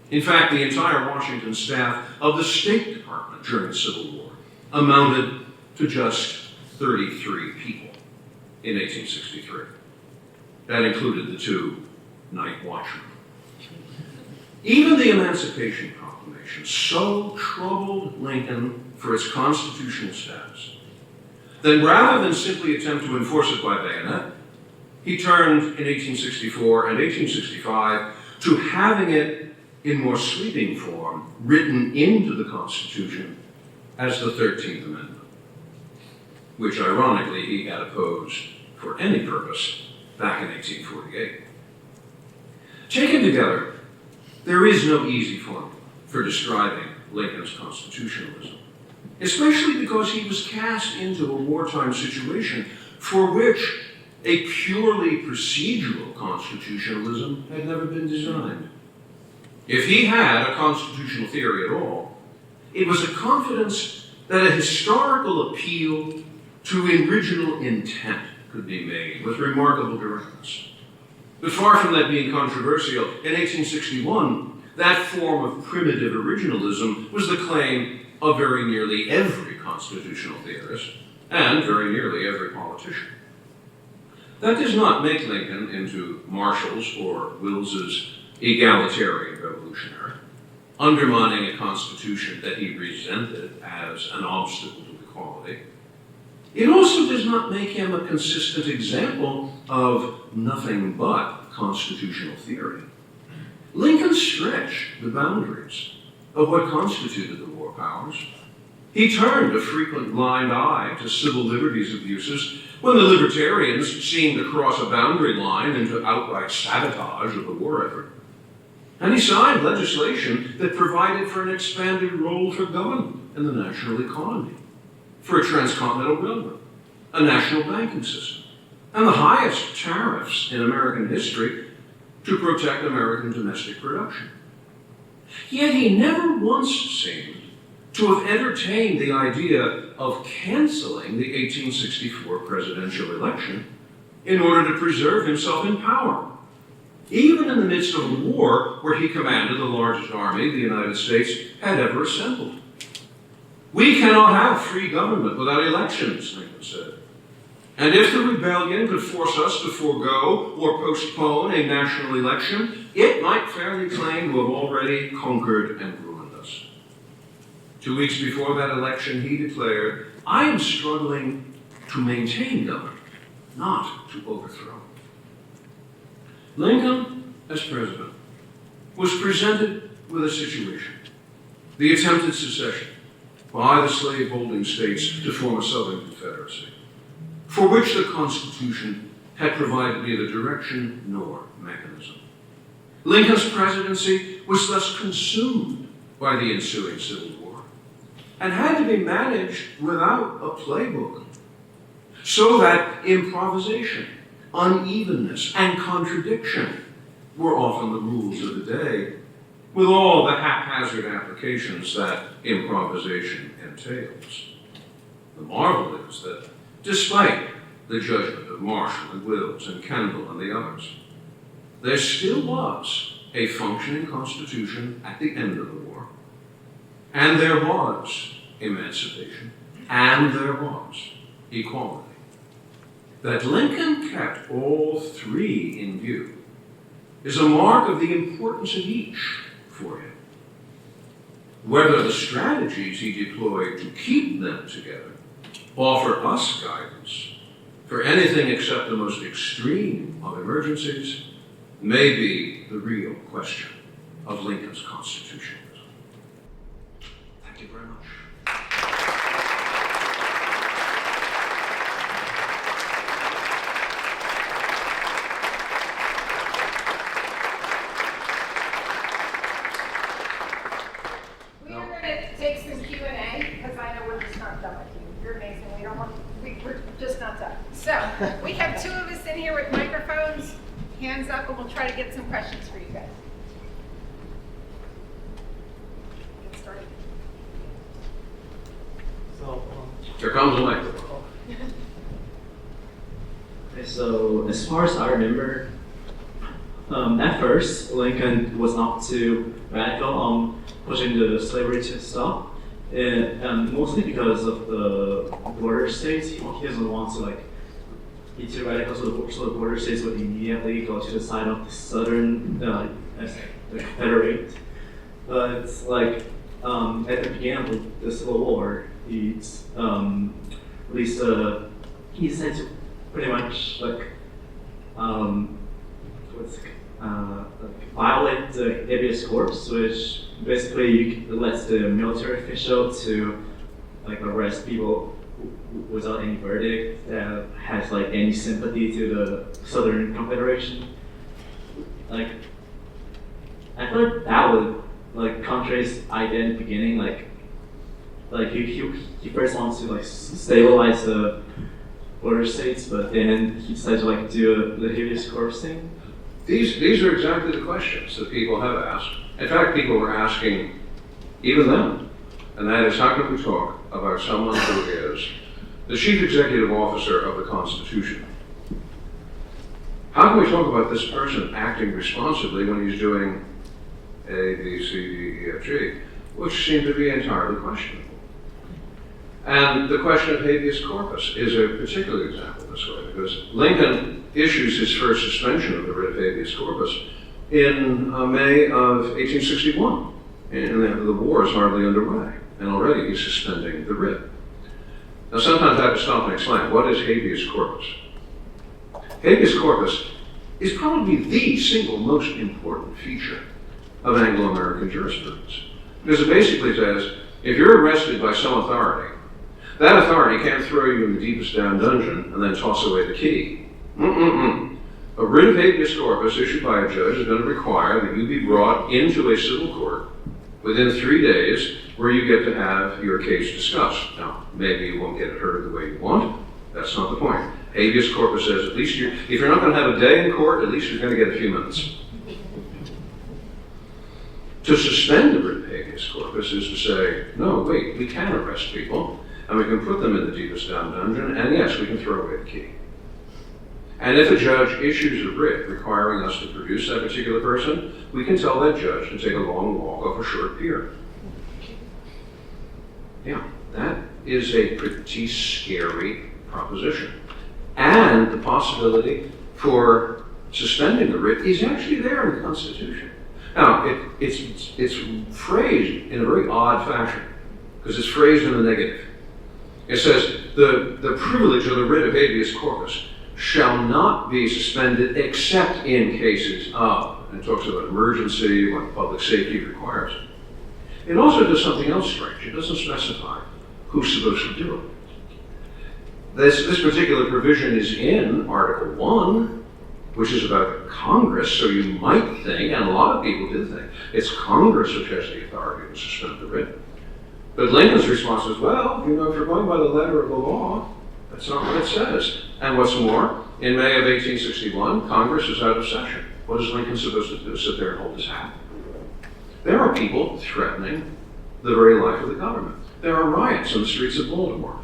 In fact, the entire Washington staff of the State Department during the Civil War amounted to just 33 people in 1863. That included the 2 night watchmen. Even the Emancipation Proclamation so troubled Lincoln for its constitutional status that rather than simply attempt to enforce it by bayonet, he turned in 1864 and 1865 to having it in more sweeping form written into the Constitution as the 13th Amendment, which ironically he had opposed for any purpose back in 1848. Taken together, there is no easy formula for describing Lincoln's constitutionalism, especially because he was cast into a wartime situation for which a purely procedural constitutionalism had never been designed. If he had a constitutional theory at all, it was a confidence that a historical appeal to original intent could be made with remarkable directness. But far from that being controversial, in 1861, that form of primitive originalism was the claim of very nearly every constitutional theorist and very nearly every politician. That does not make Lincoln into Marshall's or Wills's egalitarian revolutionary, undermining a constitution that he resented as an obstacle to equality. It also does not make him a consistent example of nothing but constitutional theory. Lincoln stretched the boundaries of what constituted the war powers. He turned a frequent blind eye to civil liberties abuses when the libertarians seemed to cross a boundary line into outright sabotage of the war effort. And he signed legislation that provided for an expanded role for government in the national economy, for a transcontinental railroad, a national banking system, and the highest tariffs in American history to protect American domestic production. Yet he never once seemed to have entertained the idea of canceling the 1864 presidential election in order to preserve himself in power, even in the midst of a war where he commanded the largest army the United States had ever assembled. We cannot have free government without elections, Lincoln said. And if the rebellion could force us to forego or postpone a national election, it might fairly claim to have already conquered and ruined us. 2 weeks before that election, he declared, "I am struggling to maintain government, not to overthrow." Lincoln, as president, was presented with a situation: the attempted secession by the slave-holding states to form a Southern Confederacy, for which the Constitution had provided neither direction nor mechanism. Lincoln's presidency was thus consumed by the ensuing Civil War and had to be managed without a playbook, so that improvisation, unevenness, and contradiction were often the rules of the day, with all the haphazard applications that improvisation entails. The marvel is that despite the judgment of Marshall and Wills and Kendall and the others, there still was a functioning Constitution at the end of the war, and there was emancipation, and there was equality. That Lincoln kept all three in view is a mark of the importance of each for him. Whether the strategies he deployed to keep them together offer us guidance for anything except the most extreme of emergencies may be the real question of Lincoln's constitutionalism. Thank you very much. We are going to take some Q&A because I know we're just not done with you. You're amazing. We're just not done. So we have two of us in here with microphones. Hands up, and we'll try to get some questions for you guys. Get started. So, Here comes the microphone. okay, so as far as I remember, at first Lincoln was not too radical on pushing the slavery to stop, and mostly because of the border states. He doesn't want to be too radical, so the border states would immediately go to the side of the Southern as the Confederate. But at the beginning of the Civil War, he released he said to pretty much violate the habeas corpus, which basically lets the military official to arrest people without any verdict that has any sympathy to the Southern Confederation. I feel like that would contradict his idea in the beginning. He first wants to stabilize the border states, but then he decided to do the habeas corpus thing. These are exactly the questions that people have asked. In fact, people were asking even then, and that is, how can we talk about someone who is the chief executive officer of the Constitution, How can we talk about this person acting responsibly when he's doing A, B, C, D, E, F, G, which seem to be entirely questionable? And the question of habeas corpus is a particular example this way, because Lincoln issues his first suspension of the writ of habeas corpus in May of 1861. And the war is hardly underway, and already he's suspending the writ. Now, sometimes I have to stop and explain, what is habeas corpus? Habeas corpus is probably the single most important feature of Anglo-American jurisprudence, because it basically says, if you're arrested by some authority, that authority can't throw you in the deepest down dungeon and then toss away the key. A writ of habeas corpus issued by a judge is going to require that you be brought into a civil court within 3 days, where you get to have your case discussed. Now, maybe you won't get it heard the way you want. That's not the point. Habeas corpus says at least if you're not going to have a day in court, at least you're going to get a few minutes. To suspend the writ of habeas corpus is to say, no, wait, we can arrest people, and we can put them in the deepest down dungeon, and yes, we can throw away the key. And if a judge issues a writ requiring us to produce that particular person, we can tell that judge to take a long walk off a short pier. Yeah, that is a pretty scary proposition. And the possibility for suspending the writ is actually there in the Constitution. Now, it's phrased in a very odd fashion, because it's phrased in the negative. It says, the privilege of the writ of habeas corpus shall not be suspended except in cases of, and it talks about emergency, what public safety requires. It also does something else strange. It doesn't specify who's supposed to do it. This particular provision is in Article 1, which is about Congress, so you might think, and a lot of people do think, it's Congress which has the authority to suspend the writ. But Lincoln's response is, well, if you're going by the letter of the law, that's not what it says. And what's more, in May of 1861, Congress is out of session. What is Lincoln supposed to do? Sit there and hold his hat? There are people threatening the very life of the government. There are riots in the streets of Baltimore.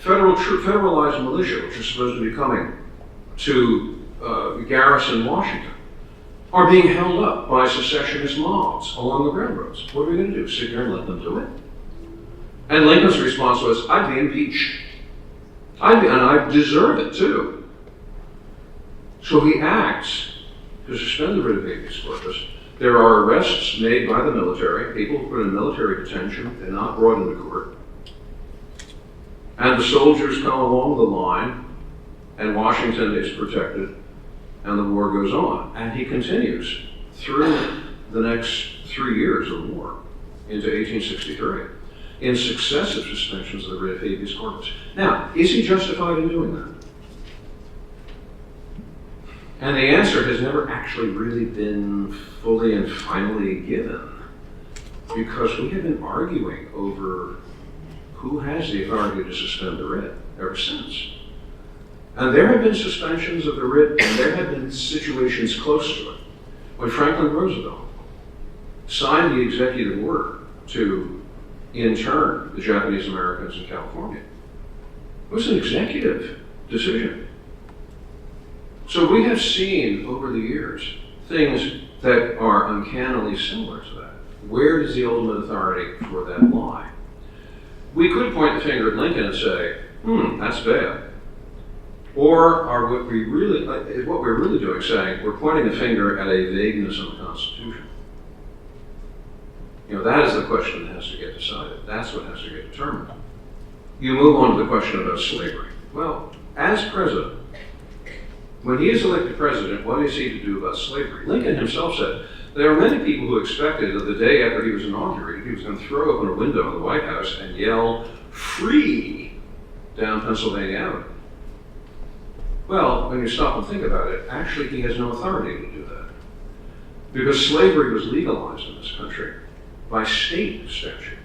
Federalized militia, which are supposed to be coming to garrison Washington, are being held up by secessionist mobs along the railroads. What are we going to do? Sit there and let them do it? And Lincoln's response was, I'd be impeached. And I deserve it too. So he acts to suspend the writ of habeas corpus. There are arrests made by the military, people put in military detention, they're not brought into court. And the soldiers come along the line, and Washington is protected, and the war goes on. And he continues through the next 3 years of war into 1863. In successive suspensions of the writ of habeas corpus. Now, is he justified in doing that? And the answer has never actually really been fully and finally given, because we have been arguing over who has the authority to suspend the writ ever since. And there have been suspensions of the writ, and there have been situations close to it. When Franklin Roosevelt signed the executive order to intern the Japanese Americans in California, it was an executive decision. So we have seen over the years things that are uncannily similar to that. Where does the ultimate authority for that lie? We could point the finger at Lincoln and say, that's bad. Or are what we're really doing saying, we're pointing the finger at a vagueness of the Constitution. That is the question that has to get decided. That's what has to get determined. You move on to the question about slavery. Well, as president, when he is elected president, what is he to do about slavery? Lincoln himself said, there are many people who expected that the day after he was inaugurated, he was going to throw open a window in the White House and yell, "Free!" down Pennsylvania Avenue. Well, when you stop and think about it, actually he has no authority to do that. Because slavery was legalized in this country by state statute,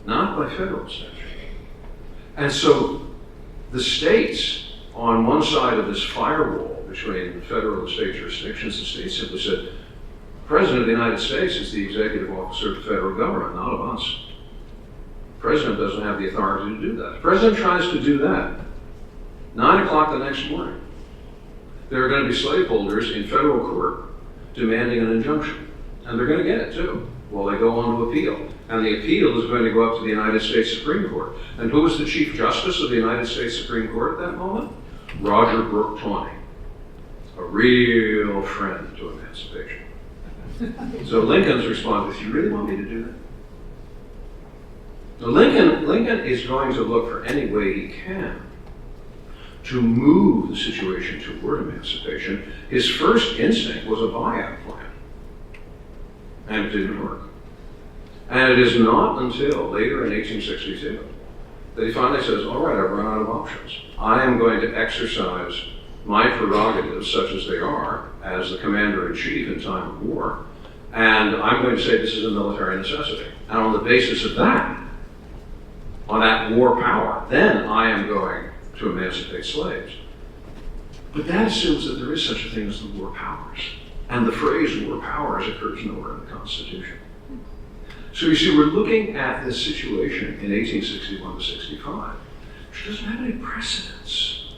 not by federal statute. And so the states, on one side of this firewall between federal and state jurisdictions, the states simply said, the President of the United States is the executive officer of the federal government, not of us. The President doesn't have the authority to do that. The President tries to do that. 9 o'clock the next morning. there are going to be slaveholders in federal court demanding an injunction. And they're going to get it too. Well, they go on to appeal. And the appeal is going to go up to the United States Supreme Court. And who was the Chief Justice of the United States Supreme Court at that moment? Roger Brooke Tawney, a real friend to emancipation. So Lincoln's response is, you really want me to do that? Now, Lincoln is going to look for any way he can to move the situation toward emancipation. His first instinct was a buyout plan, and it didn't work. And it is not until later in 1862 that he finally says, all right, I've run out of options. I am going to exercise my prerogatives, such as they are, as the commander-in-chief in time of war, and I'm going to say this is a military necessity. And on the basis of that, on that war power, then I am going to emancipate slaves. But that assumes that there is such a thing as the war powers. And the phrase war powers occurs nowhere in the Constitution. So you see, we're looking at this situation in 1861 to 65, which doesn't have any precedence.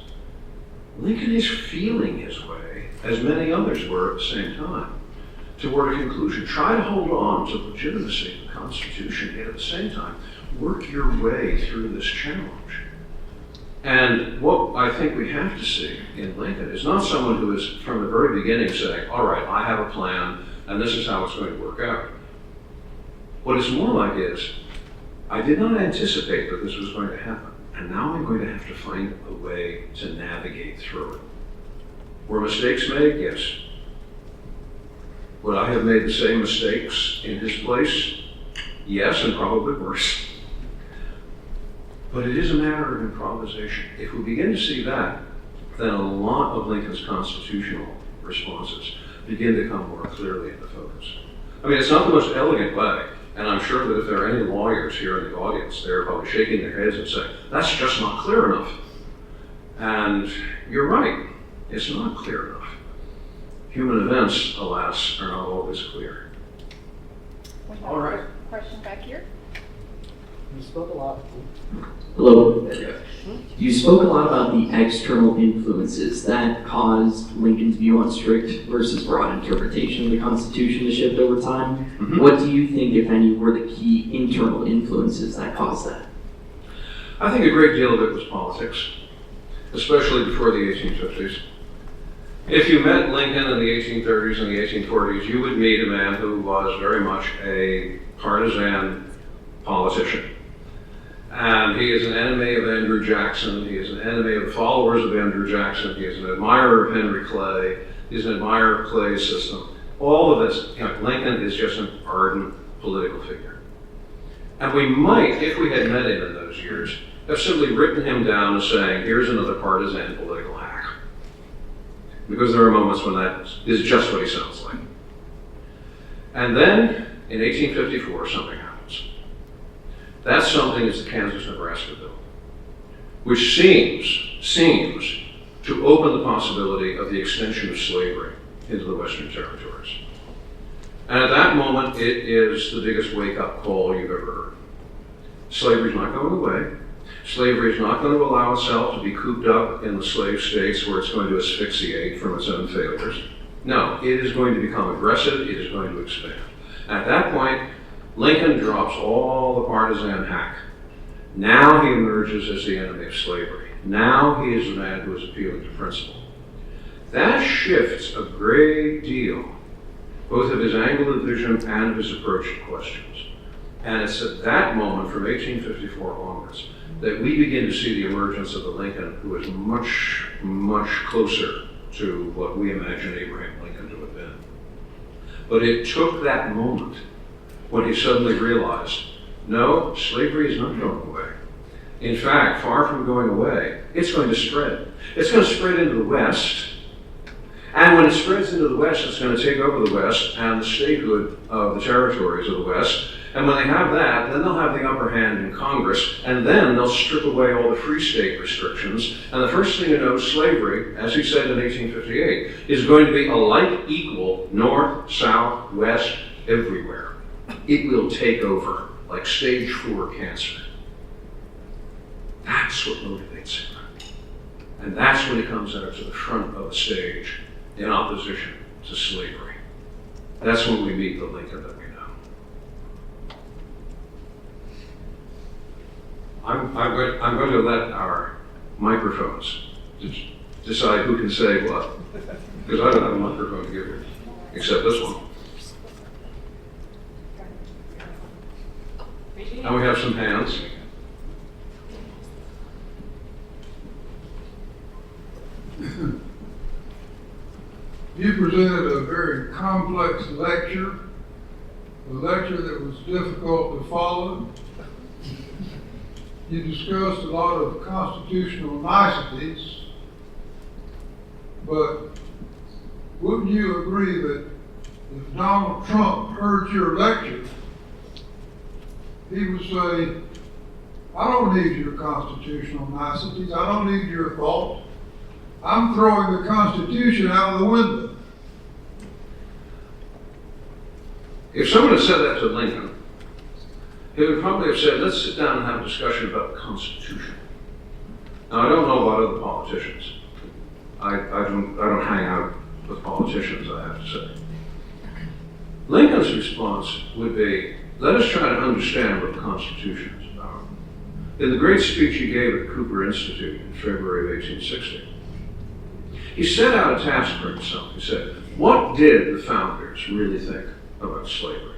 Lincoln is feeling his way, as many others were at the same time, toward a conclusion. Try to hold on to the legitimacy of the Constitution, yet at the same time, work your way through this challenge. And what I think we have to see in Lincoln is not someone who is, from the very beginning, saying, all right, I have a plan, and this is how it's going to work out. What it's more like is, I did not anticipate that this was going to happen, and now I'm going to have to find a way to navigate through it. Were mistakes made? Yes. Would I have made the same mistakes in his place? Yes, and probably worse. But it is a matter of improvisation. If we begin to see that, then a lot of Lincoln's constitutional responses begin to come more clearly into focus. I mean, it's not the most elegant way, and I'm sure that if there are any lawyers here in the audience, they're probably shaking their heads and saying, that's just not clear enough. And you're right, it's not clear enough. Human events, alas, are not always clear. All right. Question back here? You spoke a lot. Hello. You spoke a lot about the external influences that caused Lincoln's view on strict versus broad interpretation of the Constitution to shift over time. Mm-hmm. What do you think, if any, were the key internal influences that caused that? I think a great deal of it was politics, especially before the 1850s. If you met Lincoln in the 1830s and the 1840s, you would meet a man who was very much a partisan politician. And he is an enemy of Andrew Jackson. He is an enemy of the followers of Andrew Jackson. He is an admirer of Henry Clay. He's an admirer of Clay's system. All of this, Lincoln is just an ardent political figure. And we might, if we had met him in those years, have simply written him down as saying, here's another partisan political hack. Because there are moments when that is just what he sounds like. And then, in 1854, something happens. That something is the Kansas-Nebraska bill, which seems to open the possibility of the extension of slavery into the Western territories. And at that moment, it is the biggest wake-up call you've ever heard. Slavery is not going away. Slavery is not going to allow itself to be cooped up in the slave states where it's going to asphyxiate from its own failures. No, it is going to become aggressive, it is going to expand. At that point, Lincoln drops all the partisan hack. Now he emerges as the enemy of slavery. Now he is the man who is appealing to principle. That shifts a great deal, both of his angle of vision and of his approach to questions. And it's at that moment, from 1854 onwards, that we begin to see the emergence of the Lincoln who is much, much closer to what we imagine Abraham Lincoln to have been. But it took that moment when he suddenly realized, no, slavery is not going away. In fact, far from going away, it's going to spread. It's going to spread into the West. And when it spreads into the West, it's going to take over the West and the statehood of the territories of the West. And when they have that, then they'll have the upper hand in Congress, and then they'll strip away all the free state restrictions. And the first thing you know, slavery, as he said in 1858, is going to be alike equal north, south, west, everywhere. It will take over like stage 4 cancer. That's what motivates him. And that's when he comes out to the front of the stage in opposition to slavery. That's when we meet the Lincoln that we know. I'm going to let our microphones decide who can say what, because I don't have a microphone to give you, except this one. And we have some hands. You presented a very complex lecture, a lecture that was difficult to follow. You discussed a lot of constitutional niceties, but wouldn't you agree that if Donald Trump heard your lecture, he would say, I don't need your constitutional niceties, I don't need your thought. I'm throwing the Constitution out of the window. If someone had said that to Lincoln, he would probably have said, let's sit down and have a discussion about the Constitution. Now, I don't know about other politicians. I don't hang out with politicians, I have to say. Lincoln's response would be, let us try to understand what the Constitution is about. In the great speech he gave at Cooper Institute in February of 1860, he set out a task for himself. He said, what did the founders really think about slavery?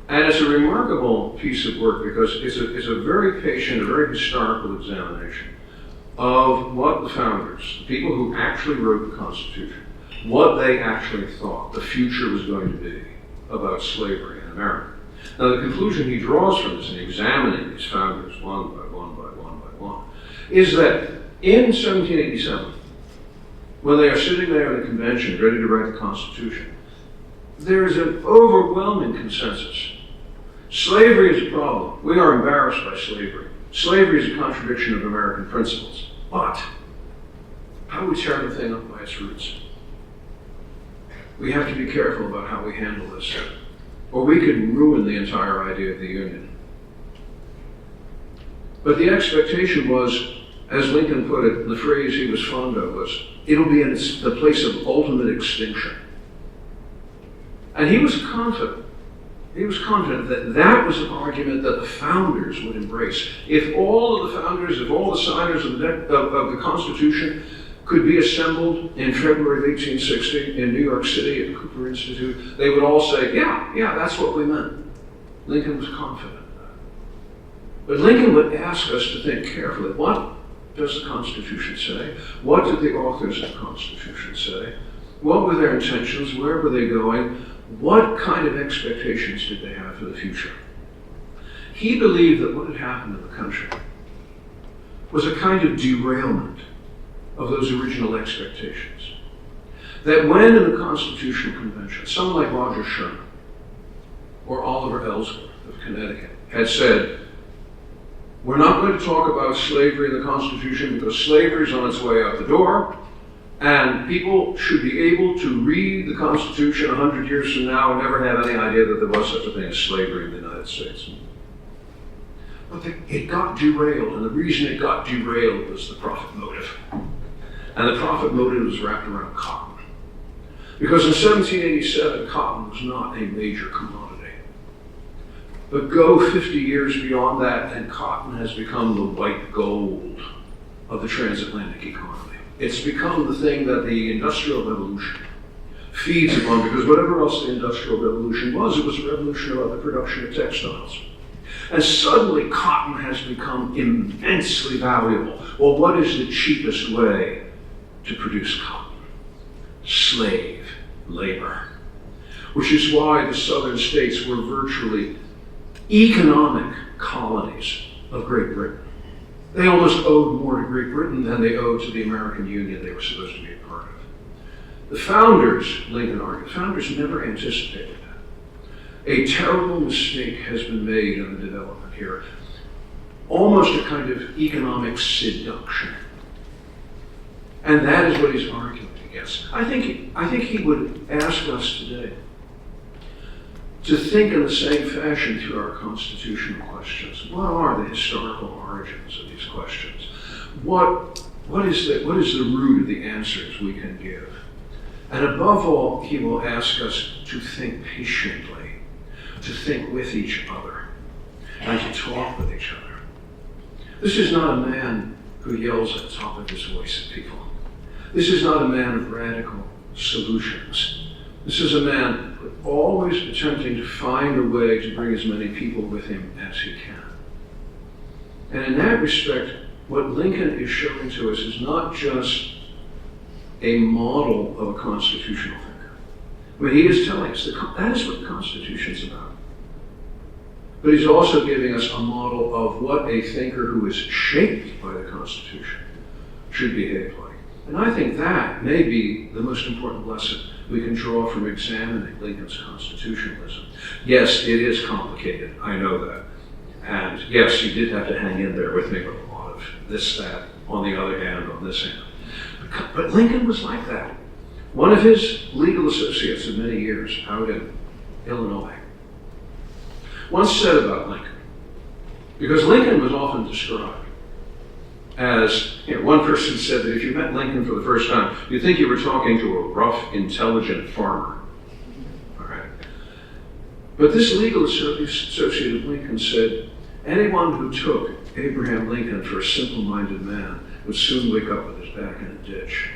And it's a remarkable piece of work because it's a very patient, a very historical examination of what the founders, the people who actually wrote the Constitution, what they actually thought the future was going to be about slavery in America. Now, the conclusion he draws from this in examining these founders one by one by one by one is that in 1787, when they are sitting there in the convention ready to write the Constitution, there is an overwhelming consensus. Slavery is a problem. We are embarrassed by slavery. Slavery is a contradiction of American principles. But how do we tear the thing up by its roots? We have to be careful about how we handle this, or we could ruin the entire idea of the Union. But the expectation was, as Lincoln put it, the phrase he was fond of was, it'll be in the place of ultimate extinction. And he was confident. He was confident that that was an argument that the founders would embrace. If all of the founders, if all the signers of the Constitution could be assembled in February of 1860 in New York City at the Cooper Institute, they would all say, yeah, that's what we meant. Lincoln was confident of that. But Lincoln would ask us to think carefully, what does the Constitution say? What did the authors of the Constitution say? What were their intentions? Where were they going? What kind of expectations did they have for the future? He believed that what had happened in the country was a kind of derailment of those original expectations. That when in the Constitutional Convention, someone like Roger Sherman or Oliver Ellsworth of Connecticut had said, we're not going to talk about slavery in the Constitution because slavery is on its way out the door, and people should be able to read the Constitution 100 years from now and never have any idea that there was such a thing as slavery in the United States. But it got derailed, and the reason it got derailed was the profit motive. And the profit motive was wrapped around cotton. Because in 1787, cotton was not a major commodity. But go 50 years beyond that, and cotton has become the white gold of the transatlantic economy. It's become the thing that the Industrial Revolution feeds upon, because whatever else the Industrial Revolution was, it was a revolution about the production of textiles. And suddenly cotton has become immensely valuable. Well, what is the cheapest way to produce cotton? Slave labor. Which is why the southern states were virtually economic colonies of Great Britain. They almost owed more to Great Britain than they owed to the American Union they were supposed to be a part of. The founders, Lincoln argued, founders never anticipated that. A terrible mistake has been made in the development here. Almost a kind of economic seduction. And that is what he's arguing against. I think he would ask us today to think in the same fashion through our constitutional questions. What are the historical origins of these questions? What what is the root of the answers we can give? And above all, he will ask us to think patiently, to think with each other, and to talk with each other. This is not a man who yells at the top of his voice at people. This is not a man of radical solutions. This is a man always attempting to find a way to bring as many people with him as he can. And in that respect, what Lincoln is showing to us is not just a model of a constitutional thinker. I mean, he is telling us that is what the Constitution is about. But he's also giving us a model of what a thinker who is shaped by the Constitution should behave like. And I think that may be the most important lesson we can draw from examining Lincoln's constitutionalism. Yes, it is complicated, I know that. And yes, you did have to hang in there with me with a lot of this, that, on the other hand, on this hand. But Lincoln was like that. One of his legal associates of many years out in Illinois once said about Lincoln, because Lincoln was often described as, one person said that if you met Lincoln for the first time, you'd think you were talking to a rough, intelligent farmer. All right. But this legal associate of Lincoln said, anyone who took Abraham Lincoln for a simple-minded man would soon wake up with his back in a ditch.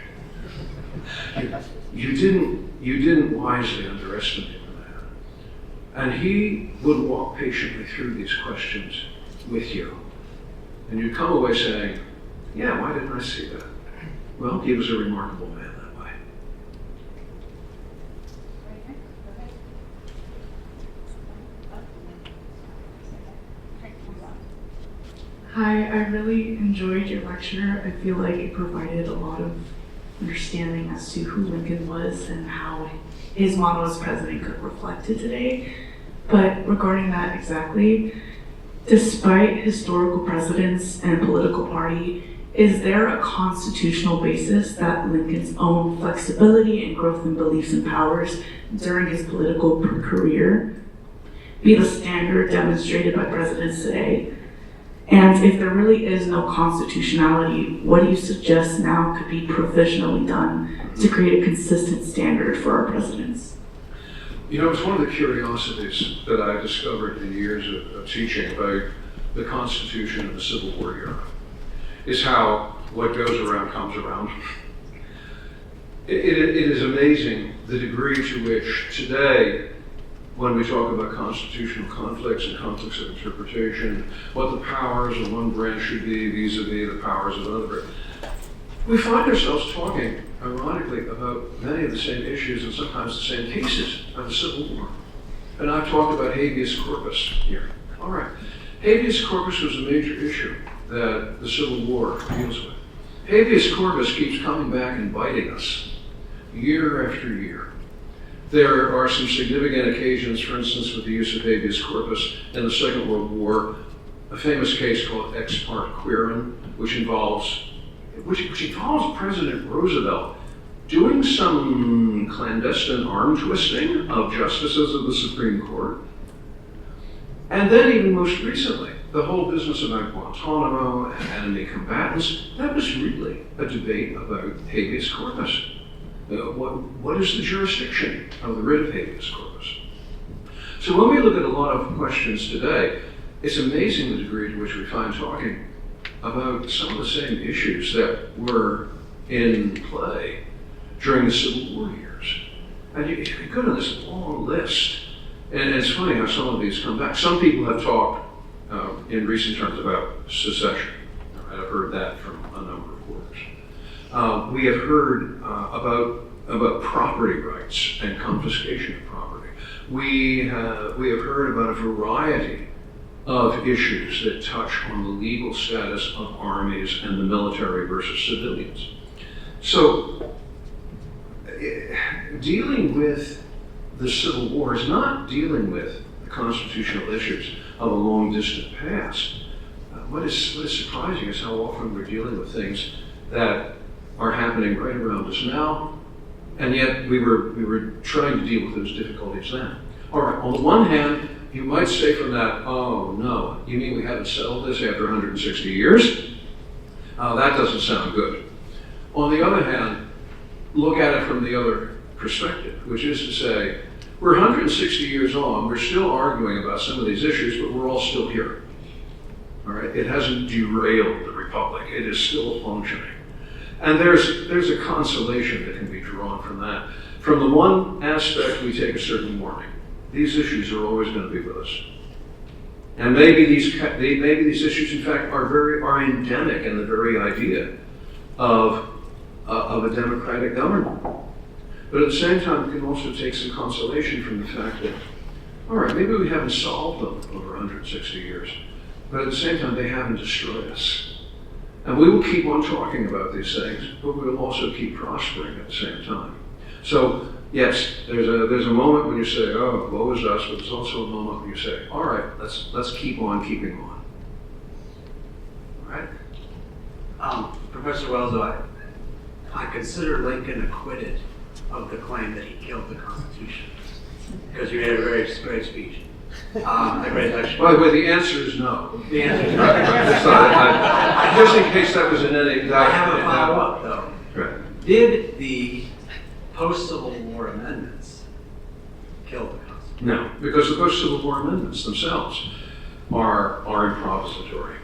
You didn't wisely underestimate the man. And he would walk patiently through these questions with you. And you'd come away saying, yeah, why didn't I see that? Well, he was a remarkable man that way. Hi, I really enjoyed your lecture. I feel like it provided a lot of understanding as to who Lincoln was and how his model as president could reflect it today. But regarding that exactly, despite historical precedents and political party, is there a constitutional basis that Lincoln's own flexibility and growth in beliefs and powers during his political career be the standard demonstrated by presidents today? And if there really is no constitutionality, what do you suggest now could be provisionally done to create a consistent standard for our presidents? It's one of the curiosities that I discovered in years of teaching about the Constitution and the Civil War era, is how what goes around comes around. It is amazing the degree to which today, when we talk about constitutional conflicts and conflicts of interpretation, what the powers of one branch should be vis-a-vis the powers of another, we find ourselves talking, ironically, about many of the same issues and sometimes the same cases of the Civil War. And I've talked about habeas corpus here. All right. Habeas corpus was a major issue that the Civil War deals with. Habeas corpus keeps coming back and biting us year after year. There are some significant occasions, for instance, with the use of habeas corpus in the Second World War, a famous case called Ex parte Quirin, which involves President Roosevelt doing some clandestine arm twisting of justices of the Supreme Court. And then even most recently, the whole business about Guantanamo and enemy combatants, that was really a debate about habeas corpus. What is the jurisdiction of the writ of habeas corpus? So when we look at a lot of questions today, it's amazing the degree to which we find talking about some of the same issues that were in play during the Civil War years. And you go to this long list, and it's funny how some of these come back. Some people have talked in recent terms about secession. I've heard that from a number of quarters. We have heard about property rights and confiscation of property. We have heard about a variety of issues that touch on the legal status of armies and the military versus civilians. So, dealing with the Civil War is not dealing with the constitutional issues of a long distant past. What is surprising is how often we're dealing with things that are happening right around us now, and yet we were trying to deal with those difficulties then. All right, on the one hand, you might say from that, oh no, you mean we haven't settled this after 160 years? That doesn't sound good. On the other hand, look at it from the other perspective, which is to say, we're 160 years on, we're still arguing about some of these issues, but we're all still here. All right, it hasn't derailed the Republic, it is still functioning. And there's a consolation that can be drawn from that. From the one aspect, we take a certain warning. These issues are always going to be with us. And maybe these issues, in fact, are endemic in the very idea of a democratic government. But at the same time, we can also take some consolation from the fact that, all right, maybe we haven't solved them over 160 years, but at the same time, they haven't destroyed us. And we will keep on talking about these things, but we will also keep prospering at the same time. So, yes, there's a moment when you say, oh, woe is us, but there's also a moment when you say, all right, let's keep on keeping on. All right? Professor Guelzo, I consider Lincoln acquitted of the claim that he killed the Constitution, because you had a very great speech. A great lecture. By the way, the answer is no. The answer is no. Just in case that was in any doubt. I have a follow-up, though. Right. Did the post-Civil War amendments kill the Constitution? No, because the post-Civil War amendments themselves are improvisatory.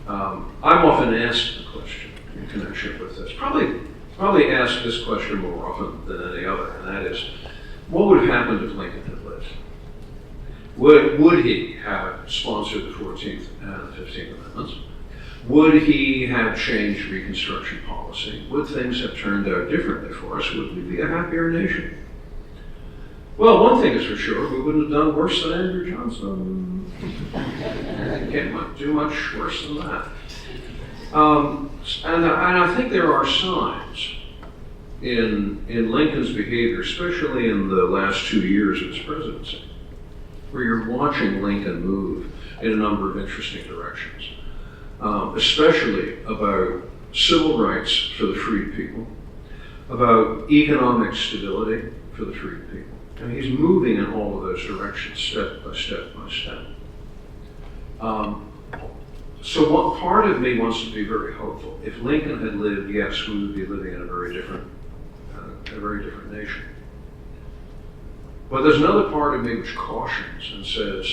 I'm often asked the question in connection with this. Probably asked this question more often than any other, and that is, what would have happened if Lincoln had lived? Would he have sponsored the 14th and the 15th Amendments? Would he have changed Reconstruction policy? Would things have turned out differently for us? Would we be a happier nation? Well, one thing is for sure, we wouldn't have done worse than Andrew Johnson. Can't do much worse than that. And I think there are signs in Lincoln's behavior, especially in the last 2 years of his presidency, where you're watching Lincoln move in a number of interesting directions, especially about civil rights for the freed people, about economic stability for the freed people. And he's moving in all of those directions, step by step by step. So what part of me wants to be very hopeful. If Lincoln had lived, yes, we would be living in a very different nation. But there's another part of me which cautions and says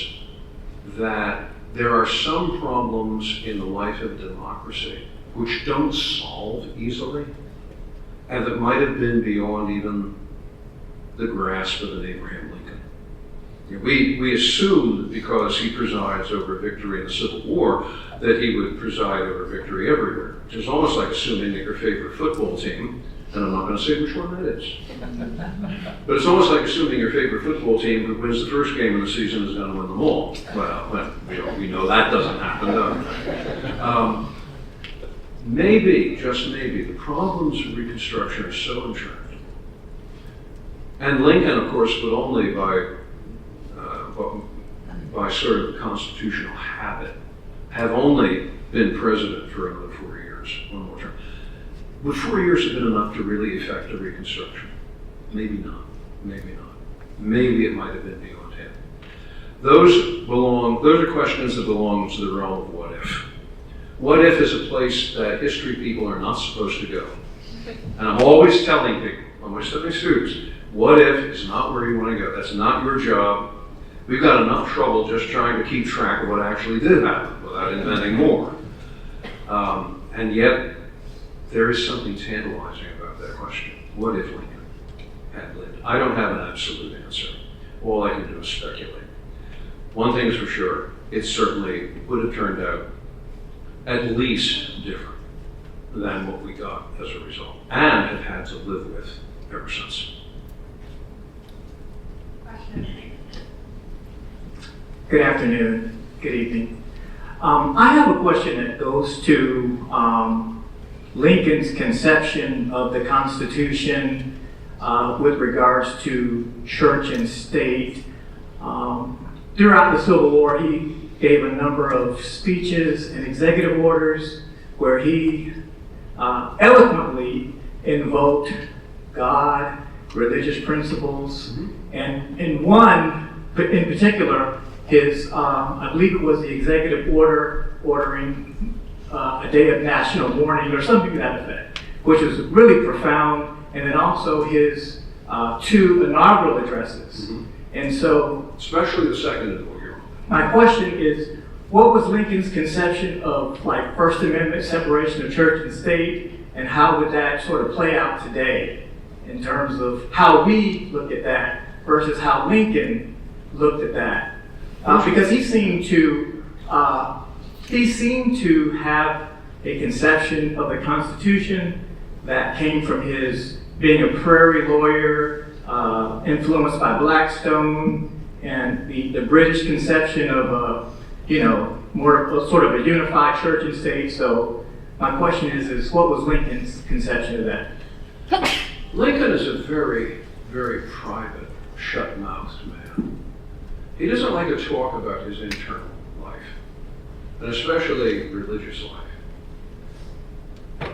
that there are some problems in the life of democracy which don't solve easily, and that might have been beyond even the grasp of an Abraham Lincoln. We assume that because he presides over victory in the Civil War, that he would preside over victory everywhere, which is almost like assuming that your favorite football team, and I'm not going to say which one that is, but it's almost like assuming your favorite football team who wins the first game of the season is going to win them all. Well, we know that doesn't happen, though. Maybe, just maybe, the problems of Reconstruction are so entrenched. And Lincoln, of course, but only by sort of constitutional habit, have only been president for another 4 years, one more term. Would 4 years have been enough to really effect a Reconstruction? Maybe not. Maybe not. Maybe it might have been beyond him. Those are questions that belong to the realm of what if. What if is a place that history people are not supposed to go? And I'm always telling people, I'm always telling students, what if is not where you want to go. That's not your job. We've got enough trouble just trying to keep track of what actually did happen without inventing more. And yet, there is something tantalizing about that question. What if Lincoln had lived? I don't have an absolute answer. All I can do is speculate. One thing is for sure, it certainly would have turned out at least different than what we got as a result, and have had to live with ever since. Good afternoon, good evening. I have a question that goes to Lincoln's conception of the Constitution with regards to church and state. Throughout the Civil War, he gave a number of speeches and executive orders where he eloquently invoked God, religious principles, and in one in particular, his, I believe it was the executive order ordering a day of national mourning or something to that effect, which was really profound, and then also his two inaugural addresses. And so, Especially the second inaugural. my question is, what was Lincoln's conception of like First Amendment separation of church and state, and how would that sort of play out today in terms of how we look at that versus how Lincoln looked at that? Because he seemed to have a conception of the Constitution that came from his being a prairie lawyer, influenced by Blackstone, and the British conception of more of sort of a unified church and state. So my question is what was Lincoln's conception of that? Lincoln is a very, very private, shut-mouthed man. He doesn't like to talk about his internal life, and especially religious life.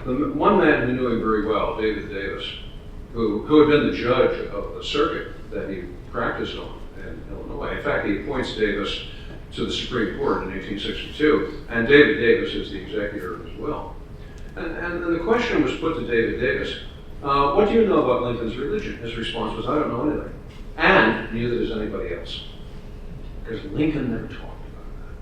The one man who knew him very well, David Davis, who had been the judge of the circuit that he practiced on in Illinois. In fact, he appoints Davis to the Supreme Court in 1862, and David Davis is the executor as well. And the question was put to David Davis, what do you know about Lincoln's religion? His response was, I don't know anything. And neither does anybody else. Because Lincoln never talked about that.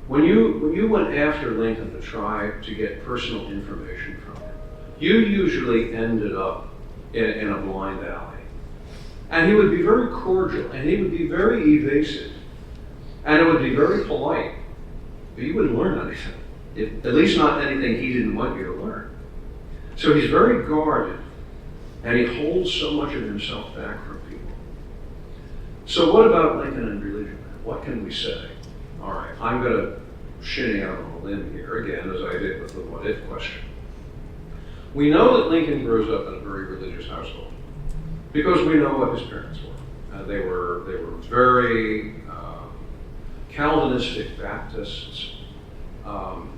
When you went after Lincoln to try to get personal information from him, you usually ended up in a blind alley. And he would be very cordial, and he would be very evasive, and it would be very polite, but you wouldn't learn anything. At least not anything he didn't want you to learn. So he's very guarded, and he holds so much of himself back from people. So what about Lincoln and religion? What can we say? All right, I'm going to shinny out on a limb here again, as I did with the what if question. We know that Lincoln grows up in a very religious household because we know what his parents were. They were very Calvinistic Baptists.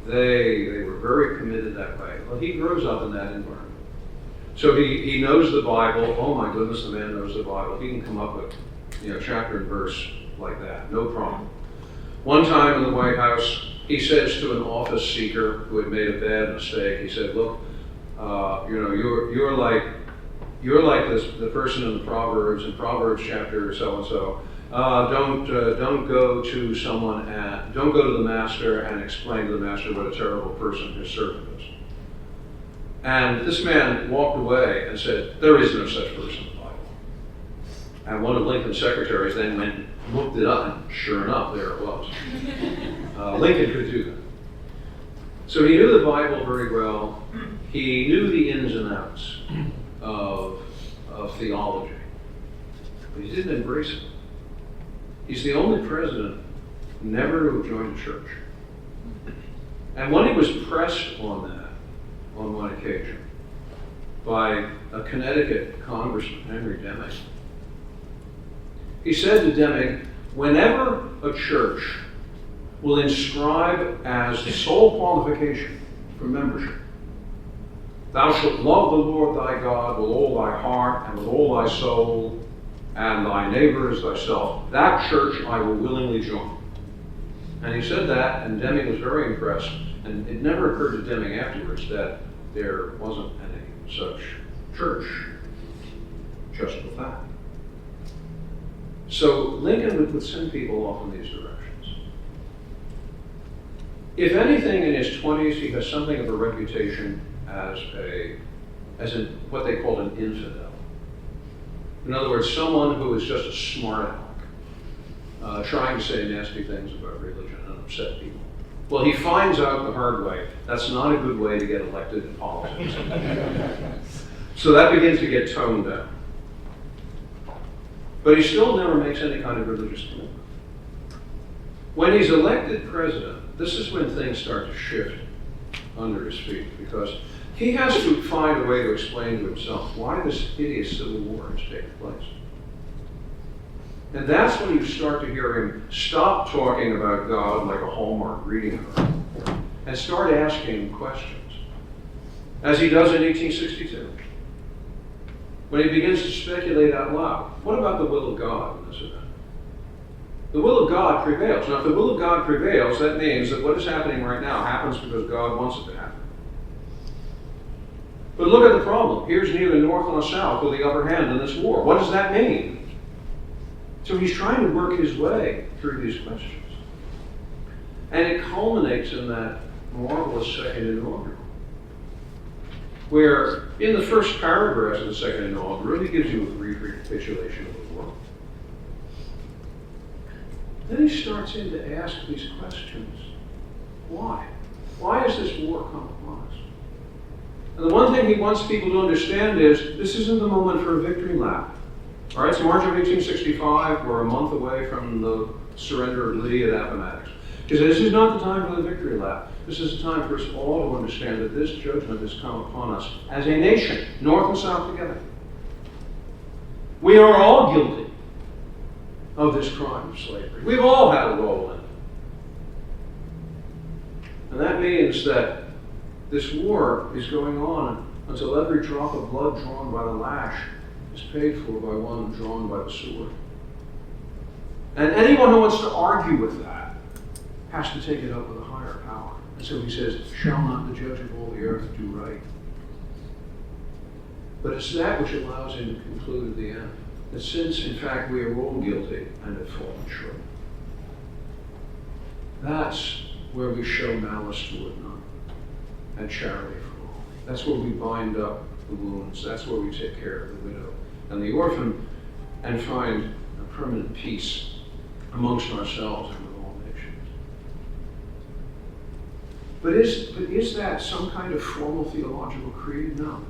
They were very committed that way. Well, he grows up in that environment. So he knows the Bible. Oh my goodness, the man knows the Bible. He can come up with chapter and verse like that, no problem. One time in the White House, he says to an office seeker who had made a bad mistake, he said, look, you're like the person in the Proverbs, in Proverbs chapter so and so. Don't go to the master and explain to the master what a terrible person his servant is. And this man walked away and said, there is no such person in the Bible. And one of Lincoln's secretaries then went and looked it up, and sure enough, there it was. Lincoln could do that. So he knew the Bible very well. He knew the ins and outs of theology, but he didn't embrace it. He's the only president never to have joined a church. And when he was pressed on that, on one occasion, by a Connecticut congressman, Henry Deming, he said to Deming, whenever a church will inscribe as the sole qualification for membership, thou shalt love the Lord thy God with all thy heart and with all thy soul, and thy neighbor as thyself, that church I will willingly join. And he said that, and Deming was very impressed. And it never occurred to Deming afterwards that there wasn't any such church, just the fact. So Lincoln would send people off in these directions. If anything, in his 20s, he has something of a reputation as what they called an infidel. In other words, someone who is just a smart aleck, trying to say nasty things about religion and upset people. Well, he finds out the hard way. That's not a good way to get elected in politics. So that begins to get toned down. But he still never makes any kind of religious commitment. When he's elected president, this is when things start to shift under his feet, because he has to find a way to explain to himself why this hideous civil war has taken place. And that's when you start to hear him stop talking about God like a Hallmark reading card and start asking questions, as he does in 1862, when he begins to speculate out loud. What about the will of God in this event? The will of God prevails. Now, if the will of God prevails, that means that what is happening right now happens because God wants it to happen. But look at the problem. Here's neither North nor South with the upper hand in this war. What does that mean? So he's trying to work his way through these questions. And it culminates in that marvelous second inaugural, where in the first paragraph of the second inaugural, he gives you a brief recapitulation of the war. Then he starts in to ask these questions. Why? Why has this war come upon us? And the one thing he wants people to understand is this isn't the moment for a victory lap. All right, it's March of 1865. We're a month away from the surrender of Lee at Appomattox. He said, this is not the time for the victory lap. This is the time for us all to understand that this judgment has come upon us as a nation, North and South together. We are all guilty of this crime of slavery. We've all had a role in it. And that means that this war is going on until every drop of blood drawn by the lash is paid for by one drawn by the sword. And anyone who wants to argue with that has to take it up with a higher power. And so he says, shall not the judge of all the earth do right? But it's that which allows him to conclude at the end, that since, in fact, we are all guilty and have fallen short, that's where we show malice toward none and charity for all. That's where we bind up the wounds. That's where we take care of the widow and the orphan and find a permanent peace amongst ourselves and with all nations. But is that some kind of formal theological creed? No.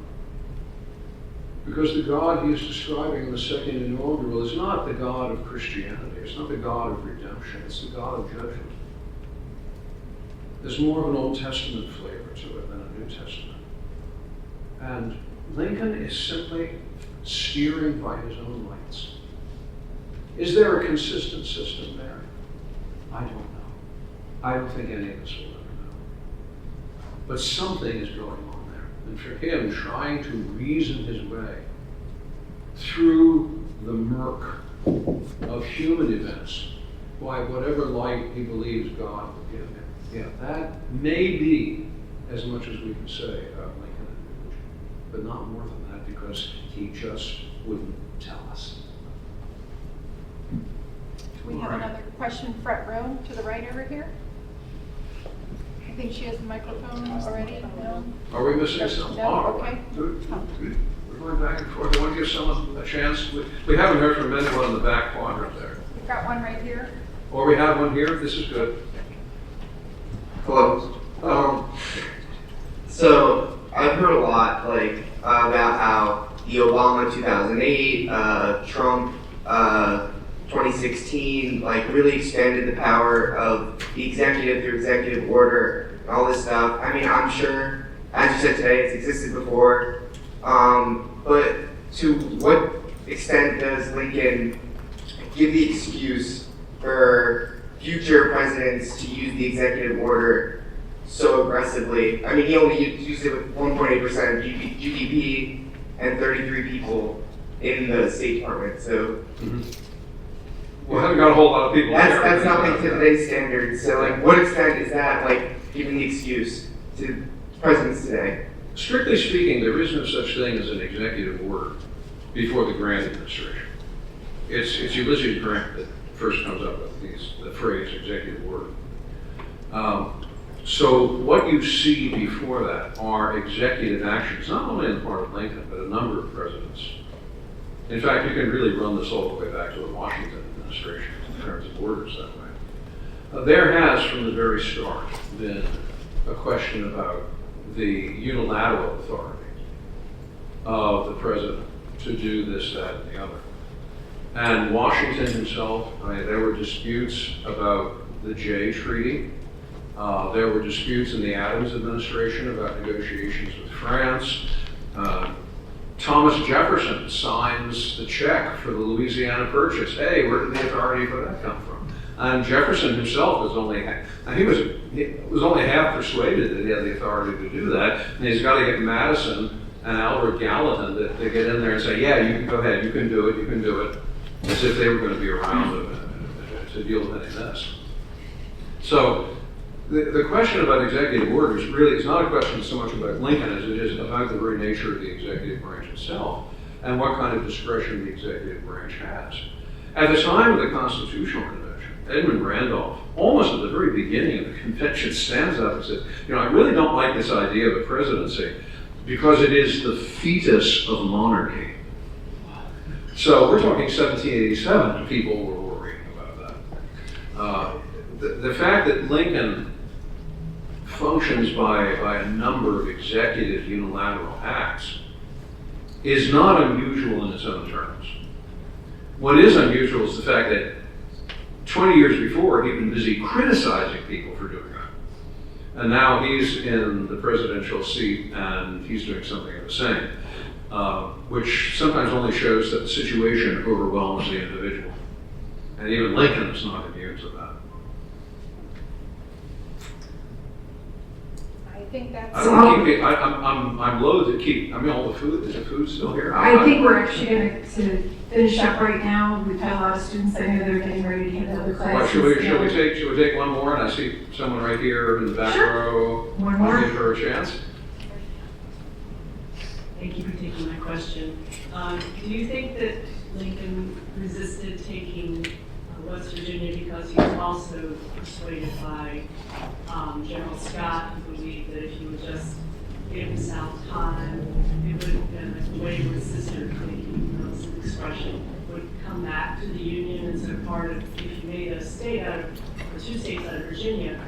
Because the God he is describing in the second inaugural is not the God of Christianity. It's not the God of redemption. It's the God of judgment. There's more of an Old Testament flavor to it than a New Testament. And Lincoln is simply steering by his own lights. Is there a consistent system there? I don't know. I don't think any of us will ever know. But something is going on there. And for him, trying to reason his way through the murk of human events by whatever light he believes God will give him. Yeah, that may be as much as we can say about Lincoln and religion, but not more than that because he just wouldn't tell us. We have another question, front row, to the right over here. I think she has the microphone already. No? Are we missing something? No? Oh, Okay. Good. We're going back and forth. I want to give someone a chance. We haven't heard from anyone in the back quadrant there. We've got one right here. Or we have one here. This is good. Hello. So I've heard a lot, about how the Obama 2008, Trump 2016, really expanded the power of the executive through executive order and all this stuff. I mean, I'm sure, as you said today, it's existed before. But to what extent does Lincoln give the excuse for future presidents to use the executive order so aggressively? I mean, he only used it with 1.8% of GDP and 33 people in the State Department. So We haven't got a whole lot of people there. that's nothing to today's standards. So, what extent is that giving the excuse to presidents today? Strictly speaking, there is no such thing as an executive order before the Grant administration. It's Ulysses Grant that first comes up with the phrase executive order. So what you see before that are executive actions, not only on the part of Lincoln, but a number of presidents. In fact, you can really run this all the way back to the Washington administration in terms of orders that way. There has, from the very start, been a question about the unilateral authority of the president to do this, that, and the other. And Washington himself, there were disputes about the Jay Treaty. There were disputes in the Adams administration about negotiations with France. Thomas Jefferson signs the check for the Louisiana Purchase. Hey, where did the authority for that come from? And Jefferson himself was only half persuaded that he had the authority to do that. And he's got to get Madison and Albert Gallatin to get in there and say, yeah, you can go ahead, you can do it, as if they were going to be around to deal with any of this. So the question about executive orders really is not a question so much about Lincoln as it is about the very nature of the executive branch itself and what kind of discretion the executive branch has. At the time of the Constitutional Convention, Edmund Randolph, almost at the very beginning of the convention, stands up and says, I really don't like this idea of a presidency because it is the fetus of monarchy. So we're talking 1787, and people were worrying about that. The fact that Lincoln functions by a number of executive unilateral acts is not unusual in its own terms. What is unusual is the fact that 20 years before, he'd been busy criticizing people for doing that. And now he's in the presidential seat and he's doing something of the same, which sometimes only shows that the situation overwhelms the individual. And even Lincoln is not immune to that. I think that's. I don't keep it, I'm loath to keep, all the food, is the food still here? I think we're actually going to finish up right now. We've had a lot of students. I know they're getting ready to head to other classes. Should we take one more? And I see someone right here in the back row. One more. I'll give her a chance. Thank you for taking my question. Do you think that Lincoln resisted taking West Virginia because he was also persuaded by General Scott, who believed that if he would just give the South time, it would have been a wayward sister, was an expression, would come back to the Union, and so part of, if you made a state out of, or two states out of Virginia,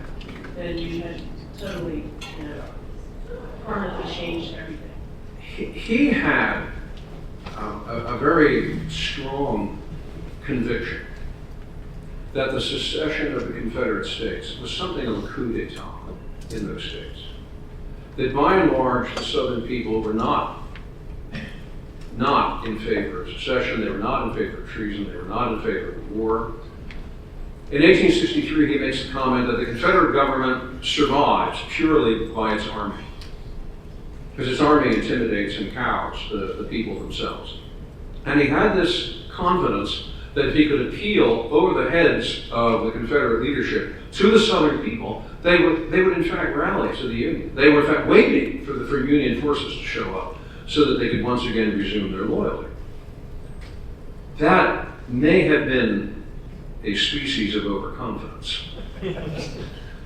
then you had totally, permanently changed everything. He had a very strong conviction that the secession of the Confederate States was something of a coup d'etat in those states. That by and large, the Southern people were not in favor of secession, they were not in favor of treason, they were not in favor of war. In 1863, he makes the comment that the Confederate government survives purely by its army, because its army intimidates and cows the people themselves. And he had this confidence that if he could appeal over the heads of the Confederate leadership to the Southern people, they would in fact rally to the Union. They were in fact waiting for Union forces to show up so that they could once again resume their loyalty. That may have been a species of overconfidence.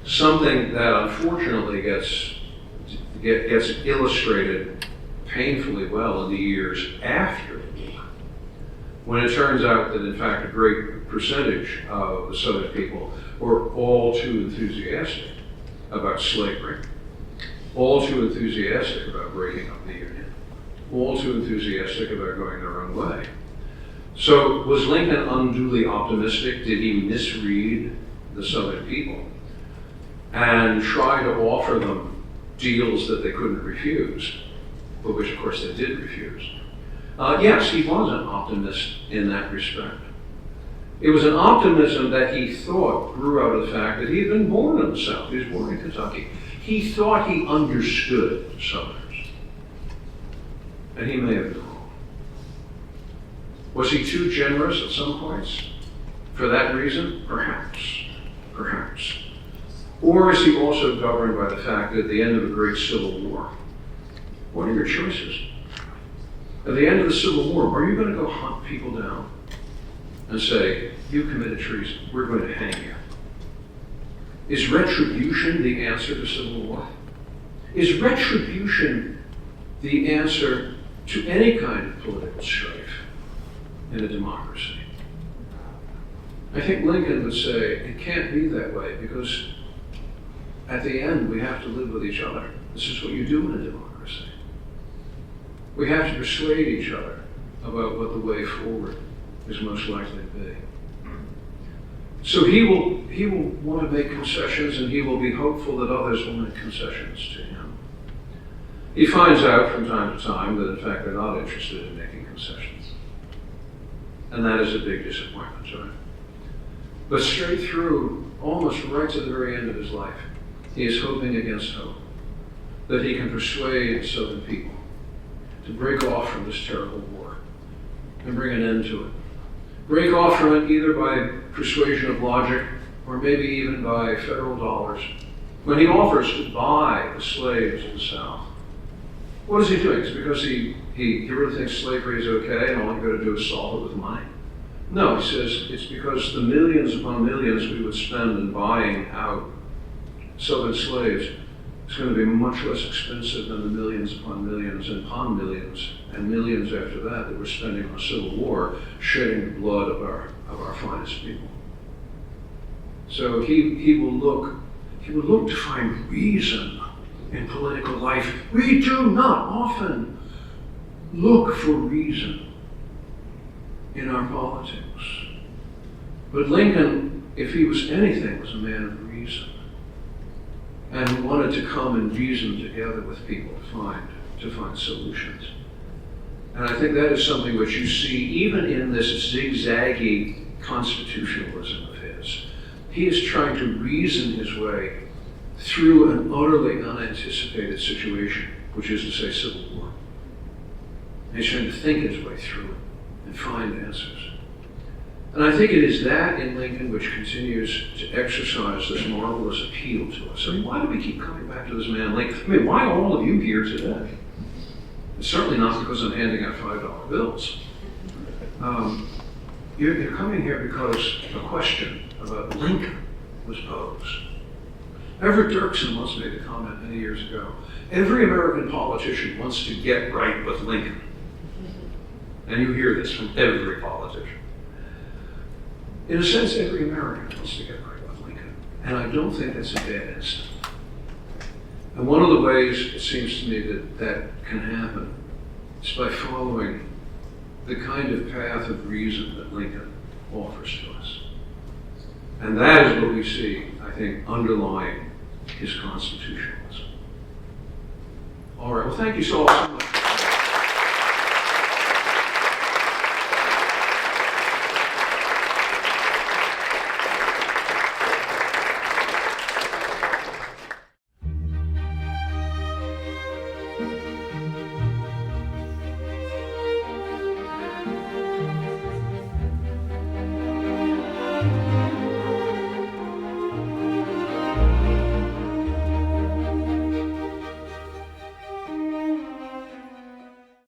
Something that unfortunately gets illustrated painfully well in the years after the war, when it turns out that in fact a great percentage of the Southern people were all too enthusiastic about slavery, all too enthusiastic about breaking up the Union, all too enthusiastic about going their own way. So was Lincoln unduly optimistic? Did he misread the Southern people and try to offer them deals that they couldn't refuse, but which of course they did refuse? Yes, he was an optimist in that respect. It was an optimism that he thought grew out of the fact that he had been born in the South. He was born in Kentucky. He thought he understood Southerners, and he may have been wrong. Was he too generous at some points? For that reason? Perhaps. Perhaps. Or is he also governed by the fact that at the end of a great civil war, what are your choices? At the end of the Civil War, are you going to go hunt people down and say, you committed treason, we're going to hang you? Is retribution the answer to civil war? Is retribution the answer to any kind of political strife in a democracy? I think Lincoln would say, it can't be that way because at the end we have to live with each other. This is what you do in a democracy. We have to persuade each other about what the way forward is most likely to be. So he will want to make concessions, and he will be hopeful that others will make concessions to him. He finds out from time to time that in fact they're not interested in making concessions. And that is a big disappointment to him. But straight through, almost right to the very end of his life, he is hoping against hope that he can persuade Southern people to break off from this terrible war and bring an end to it. Break off from it either by persuasion of logic or maybe even by federal dollars when he offers to buy the slaves of the South, what is he doing? Is it because he really thinks slavery is okay and all you got to do is solve it with money? No, he says it's because the millions upon millions we would spend in buying out Southern slaves is going to be much less expensive than the millions upon millions and millions after that we're spending on a civil war, shedding the blood of our finest people. So he will look to find reason in political life. We do not often look for reason in our politics. But Lincoln, if he was anything, was a man of reason, and wanted to come and reason together with people to find solutions. And I think that is something which you see even in this zigzaggy constitutionalism of his. He is trying to reason his way through an utterly unanticipated situation, which is to say civil war. And he's trying to think his way through it and find answers. And I think it is that in Lincoln which continues to exercise this marvelous appeal to us. I mean, why do we keep coming back to this man Lincoln? I mean, why are all of you here today? It's certainly not because I'm handing out $5 bills. You're coming here because a question about Lincoln was posed. Everett Dirksen once made a comment many years ago. Every American politician wants to get right with Lincoln. And you hear this from every politician. In a sense, every American wants to get right with Lincoln. And I don't think that's a bad instinct. And one of the ways it seems to me that can happen is by following the kind of path of reason that Lincoln offers to us. And that is what we see, I think, underlying his constitutionalism. All right, well, thank you so much.